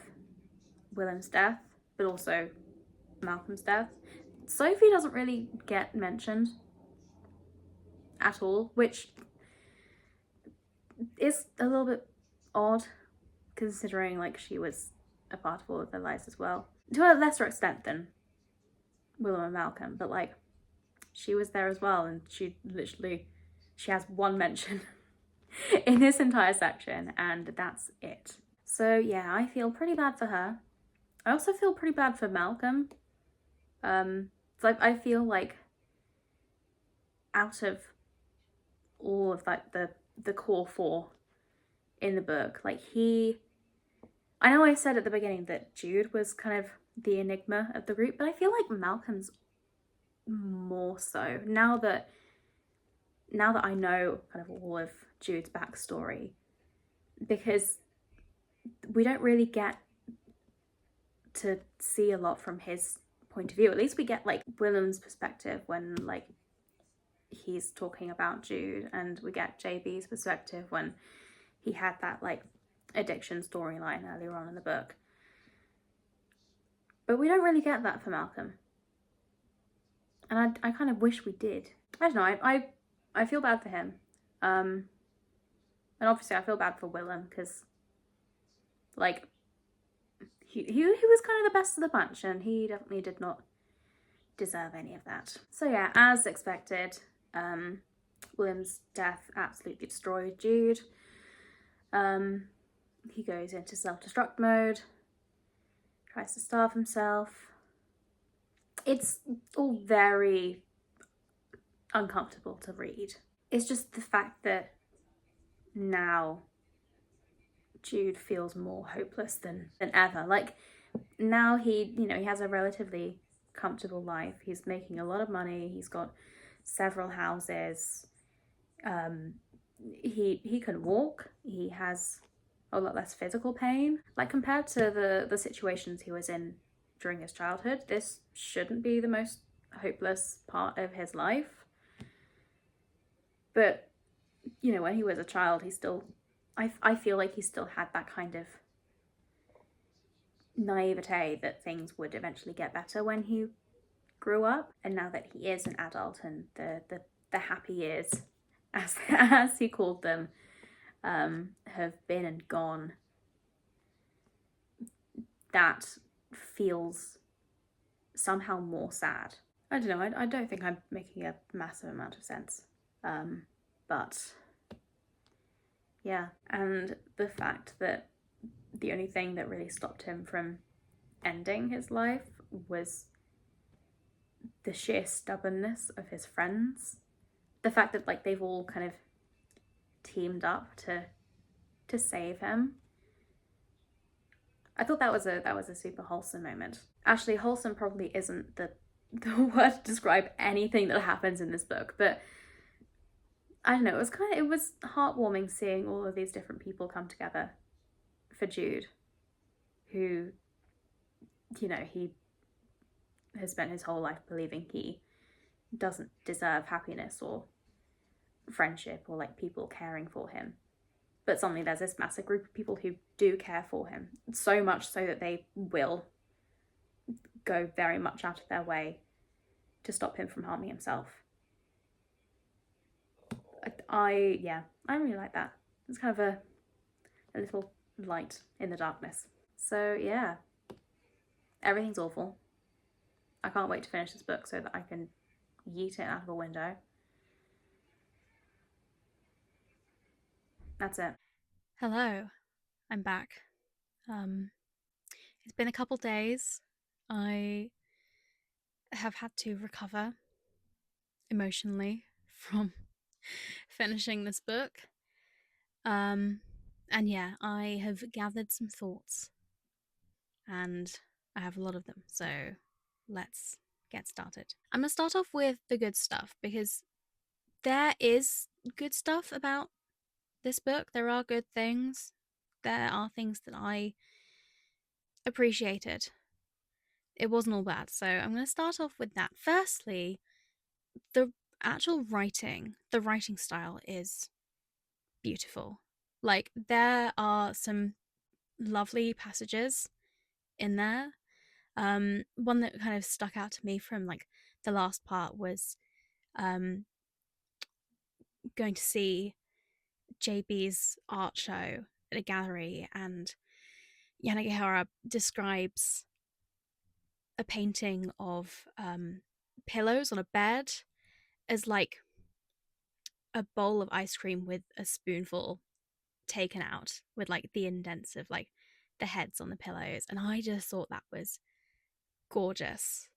S2: Willem's death, but also Malcolm's death. Sophie doesn't really get mentioned at all, which is a little bit odd considering like she was a part of all of their lives as well, to a lesser extent than Willem and Malcolm, but like she was there as well, and she has one mention in this entire section, and that's it. So yeah, I feel pretty bad for her. I also feel pretty bad for Malcolm. So I feel like out of all of like the core four in the book, like I know I said at the beginning that Jude was kind of the enigma of the group, but I feel like Malcolm's more so now that I know kind of all of Jude's backstory, because we don't really get to see a lot from his point of view. At least we get like Willem's perspective when like he's talking about Jude, and we get JB's perspective when he had that like addiction storyline earlier on in the book. But we don't really get that for Malcolm, and I kind of wish we did. I don't know, I feel bad for him, and obviously I feel bad for Willem, because like he was kind of the best of the bunch, and he definitely did not deserve any of that. So yeah, as expected, Willem's death absolutely destroyed Jude. He goes into self-destruct mode, tries to starve himself. It's all very uncomfortable to read. It's just the fact that now Jude feels more hopeless than ever. Like now he has a relatively comfortable life. He's making a lot of money. He's got several houses. He can walk. He has a lot less physical pain. Like compared to the situations he was in during his childhood, this shouldn't be the most hopeless part of his life. But, you know, when he was a child, he still, I feel like he still had that kind of naivete that things would eventually get better when he grew up. And now that he is an adult, and the happy years, as he called them, have been and gone, that feels somehow more sad. I don't know, I don't think I'm making a massive amount of sense. But yeah, and the fact that the only thing that really stopped him from ending his life was the sheer stubbornness of his friends. The fact that like they've all kind of teamed up to save him. I thought that was a super wholesome moment. Actually, wholesome probably isn't the word to describe anything that happens in this book, but I don't know, it was heartwarming seeing all of these different people come together for Jude, who, you know, he has spent his whole life believing he doesn't deserve happiness or friendship or like people caring for him. But suddenly there's this massive group of people who do care for him, so much so that they will go very much out of their way to stop him from harming himself. I really like that. It's kind of a little light in the darkness. So yeah, everything's awful. I can't wait to finish this book so that I can yeet it out of a window. That's it.
S1: Hello, I'm back. Um, it's been a couple days. I have had to recover emotionally from finishing this book. And yeah, I have gathered some thoughts, and I have a lot of them. So let's get started. I'm gonna start off with the good stuff because there is good stuff about this book. There are good things. There are things that I appreciated. It wasn't all bad. So I'm going to start off with that. Firstly, the the writing style is beautiful. Like, there are some lovely passages in there. One that kind of stuck out to me from like the last part was um, going to see JB's art show at a gallery, and Yanagihara describes a painting of pillows on a bed as like a bowl of ice cream with a spoonful taken out, with like the indents of like the heads on the pillows. And I just thought that was gorgeous.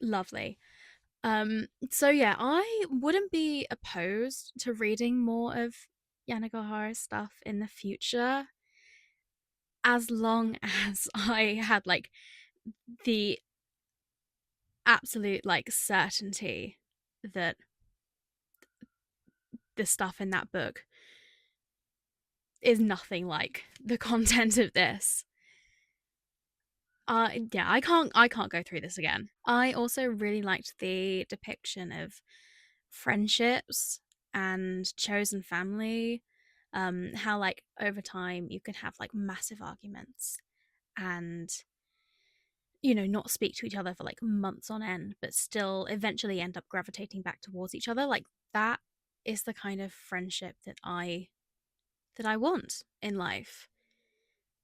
S1: Lovely. So yeah, I wouldn't be opposed to reading more of Yanagihara's stuff in the future, as long as I had like the absolute like certainty that the stuff in that book is nothing like the content of this. Yeah, I can't go through this again. I also really liked the depiction of friendships and chosen family. How like over time you can have like massive arguments and not speak to each other for like months on end, but still eventually end up gravitating back towards each other. Like that is the kind of friendship that I want in life.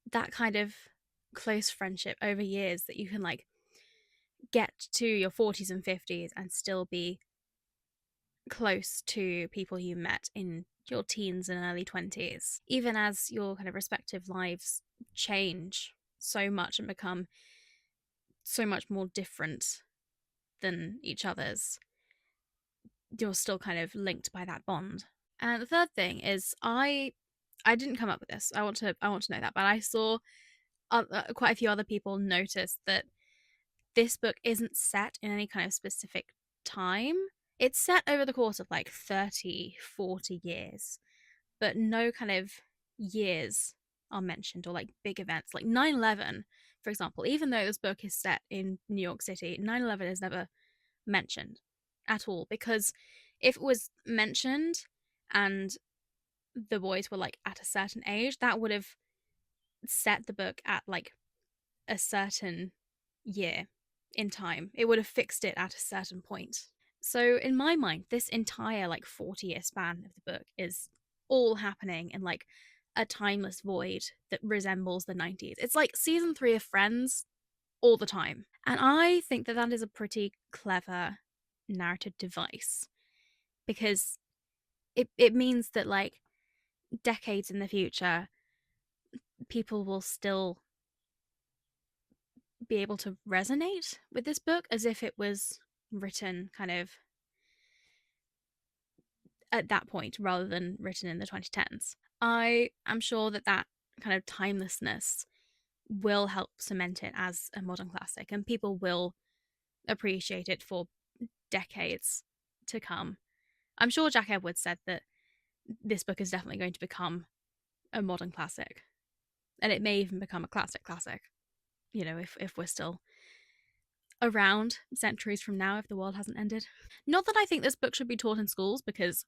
S1: That kind of close friendship over years that you can like get to your 40s and 50s and still be close to people you met in your teens and early 20s, even as your kind of respective lives change so much and become so much more different than each other's. You're still kind of linked by that bond. And the third thing is I didn't come up with this. I want to know that, but I saw quite a few other people notice that this book isn't set in any kind of specific time. It's set over the course of like 30, 40 years, but no kind of years are mentioned or like big events like 9/11, for example. Even though this book is set in New York City, 9/11 is never mentioned at all, because if it was mentioned and the boys were like at a certain age, that would have set the book at like a certain year in time. It would have fixed it at a certain point. So in my mind, this entire like 40-year span of the book is all happening in like a timeless void that resembles the 90s. It's like season 3 of Friends all the time. And I think that that is a pretty clever narrative device because it means that, like, decades in the future, people will still be able to resonate with this book as if it was written kind of at that point rather than written in the 2010s. I am sure that that kind of timelessness will help cement it as a modern classic, and people will appreciate it for decades to come. I'm sure Jack Edwards said that this book is definitely going to become a modern classic, and it may even become a classic, you know, if we're still around centuries from now, if the world hasn't ended. Not that I think this book should be taught in schools, because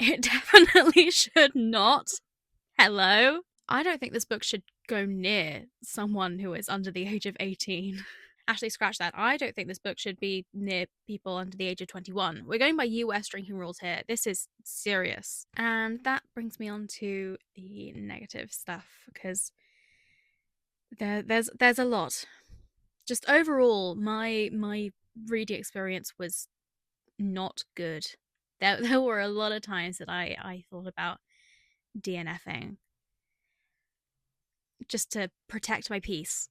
S1: it definitely should not. Hello? I don't think this book should go near someone who is under the age of 18. Actually, scratch that. I don't think this book should be near people under the age of 21. We're going by US drinking rules here. This is serious. And that brings me on to the negative stuff, because there's a lot. Just overall, my reading experience was not good. There were a lot of times that I thought about DNFing just to protect my peace.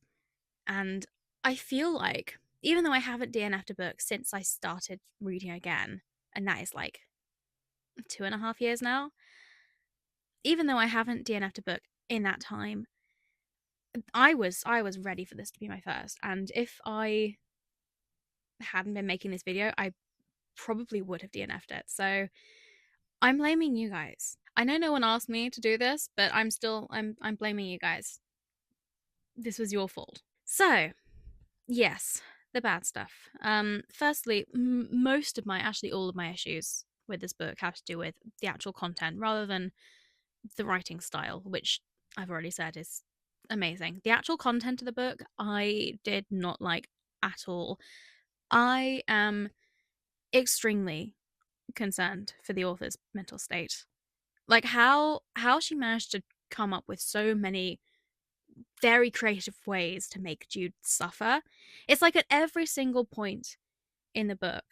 S1: And I feel like, even though I haven't DNF'd a book since I started reading again, and that is like 2.5 years now, even though I haven't DNF'd a book in that time, I was ready for this to be my first. And if I hadn't been making this video, I probably would have DNF'd it. So I'm blaming you guys. I know no one asked me to do this, but I'm blaming you guys. This was your fault. So, yes, the bad stuff. Firstly, most of my, actually all of my issues with this book have to do with the actual content rather than the writing style, which I've already said is amazing. The actual content of the book, I did not like at all. I am extremely concerned for the author's mental state. Like, how she managed to come up with so many very creative ways to make Jude suffer. It's like at every single point in the book,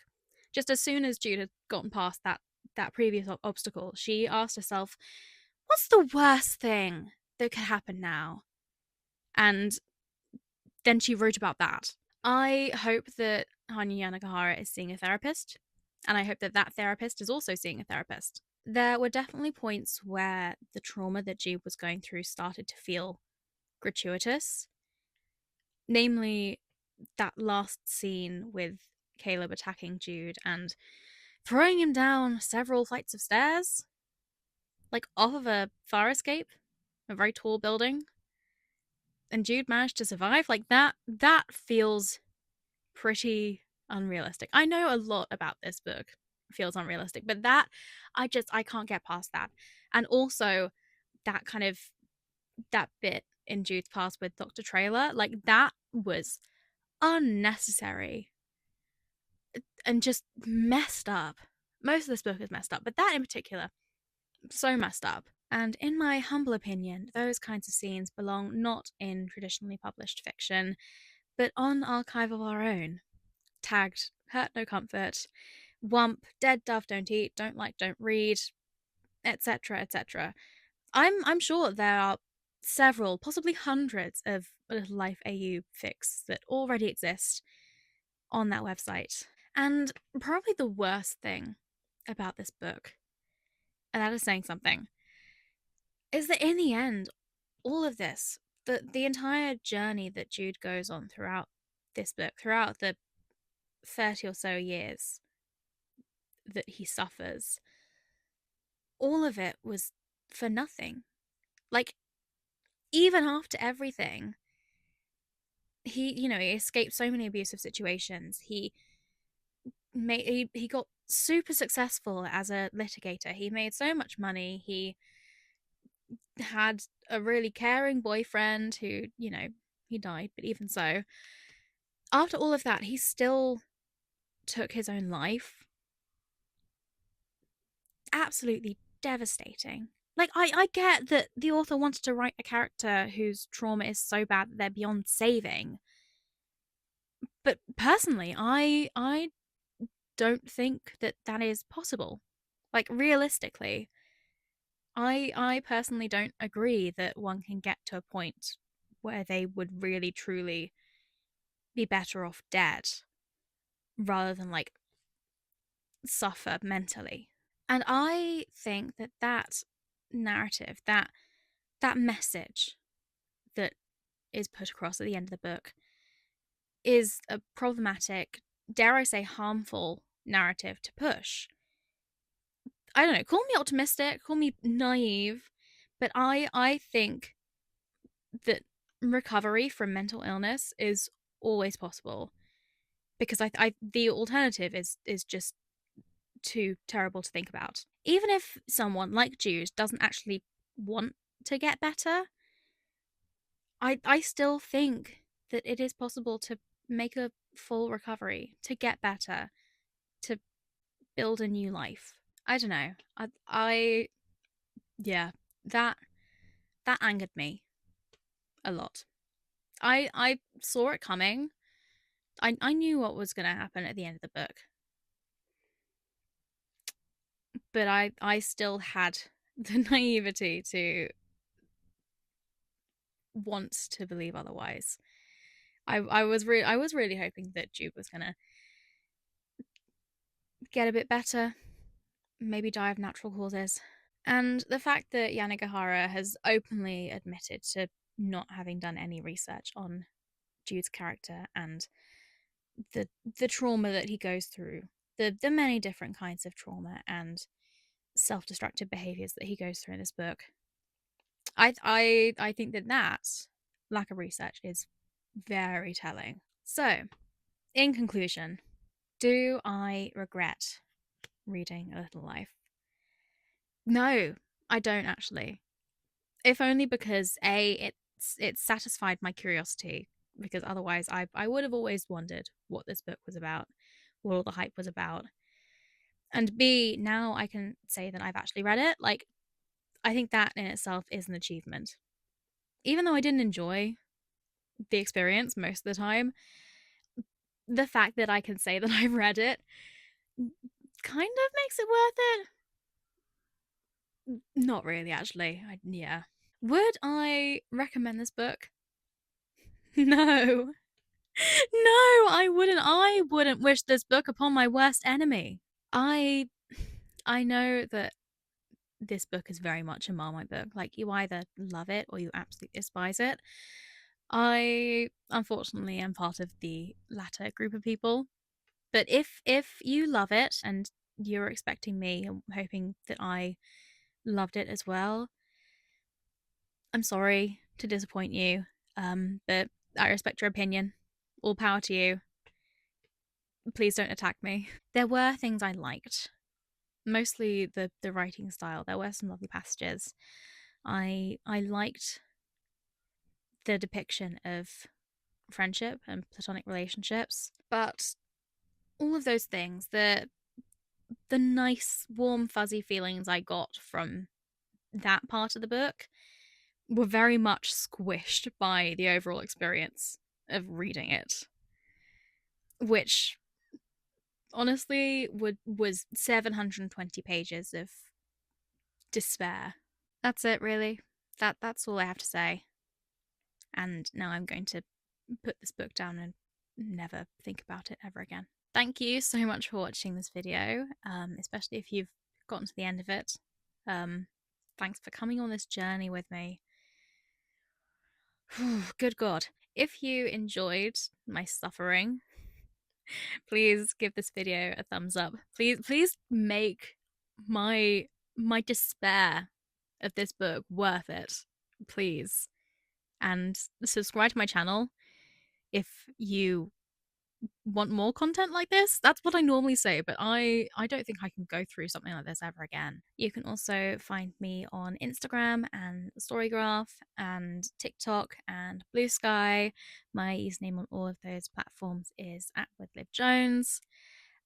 S1: just as soon as Jude had gotten past that previous obstacle, she asked herself, "What's the worst thing that could happen now?" And then she wrote about that. I hope that Hanya Yanagihara is seeing a therapist, and I hope that that therapist is also seeing a therapist. There were definitely points where the trauma that Jude was going through started to feel gratuitous. Namely, that last scene with Caleb attacking Jude and throwing him down several flights of stairs, like off of a fire escape, a very tall building, and Jude managed to survive. Like, that feels pretty unrealistic. I know a lot about this book feels unrealistic, but that, I can't get past that. And also that kind of, that bit in Jude's past with Dr. Trailer, like, that was unnecessary and just messed up. Most of this book is messed up, but that in particular, so messed up. And in my humble opinion, those kinds of scenes belong not in traditionally published fiction, but on archive of our own, tagged Hurt No Comfort, Wump, Dead Dove Don't Eat, Don't Like Don't Read, etc., etc. I'm sure there are several, possibly hundreds of Little Life AU fics that already exist on that website. And probably the worst thing about this book, and that is saying something, is that in the end, all of this, the entire journey that Jude goes on throughout this book, throughout the 30 or so years that he suffers, all of it was for nothing. Like, even after everything, he escaped so many abusive situations. He got super successful as a litigator. He made so much money. He had a really caring boyfriend who, he died, but even so, after all of that, he still took his own life. Absolutely devastating. Like, I get that the author wanted to write a character whose trauma is so bad that they're beyond saving, But personally, I don't think that that is possible. Like realistically, I personally don't agree that one can get to a point where they would really truly be better off dead rather than like suffer mentally. And I think that that narrative, that message that is put across at the end of the book is a problematic, dare I say, harmful narrative to push. I don't know, call me optimistic, call me naive, but I think that recovery from mental illness is always possible because I the alternative is just too terrible to think about. Even if someone like Jude doesn't actually want to get better, I still think that it is possible to make a full recovery, to get better, to build a new life. I don't know. I yeah, that that angered me a lot. I saw it coming. I knew what was going to happen at the end of the book, but I still had the naivety to want to believe otherwise. I was really hoping that Jude was gonna get a bit better, maybe die of natural causes. And the fact that Yanagihara has openly admitted to not having done any research on Jude's character and the the trauma that he goes through, the many different kinds of trauma and self-destructive behaviors that he goes through in this book. I think that lack of research is very telling. So, in conclusion, do I regret reading A Little Life? No, I don't actually. If only because it satisfied my curiosity because otherwise I would have always wondered what this book was about, what all the hype was about. And B, now I can say that I've actually read it. Like I think that in itself is an achievement. Even though I didn't enjoy the experience most of the time, the fact that I can say that I've read it kind of makes it worth it. Not really, actually. Yeah. Would I recommend this book? No. No, I wouldn't. I wouldn't wish this book upon my worst enemy. I know that this book is very much a Marmite book. Like you either love it or you absolutely despise it. I unfortunately am part of the latter group of people. But if you love it and you're expecting me and hoping that I loved it as well, I'm sorry to disappoint you. But I respect your opinion. All power to you. Please don't attack me. There were things I liked, mostly the writing style. There were some lovely passages. I liked the depiction of friendship and platonic relationships, but all of those things, the nice, warm, fuzzy feelings I got from that part of the book were very much squished by the overall experience of reading it, which honestly was 720 pages of despair. That's it, really. That's all I have to say. And now I'm going to put this book down and never think about it ever again. Thank you so much for watching this video, especially if you've gotten to the end of it. Thanks for coming on this journey with me. Good God. If you enjoyed my suffering, please give this video a thumbs up. Please make my despair of this book worth it. Please. And subscribe to my channel if you want more content like this. That's what I normally say, but I don't think I can go through something like this ever again. You can also find me on Instagram and Storygraph and TikTok and Blue Sky. My username on all of those platforms is @WithLivJones.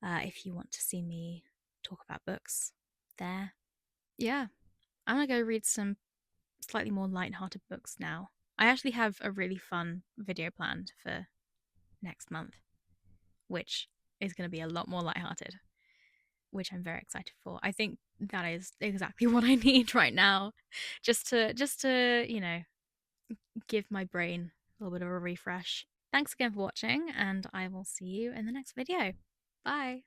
S1: If you want to see me talk about books there. Yeah, I'm gonna go read some slightly more light-hearted books now. I actually have a really fun video planned for next month. which is going to be a lot more lighthearted, which I'm very excited for. I think that is exactly what I need right now, just to give my brain a little bit of a refresh. Thanks again for watching, and I will see you in the next video. Bye.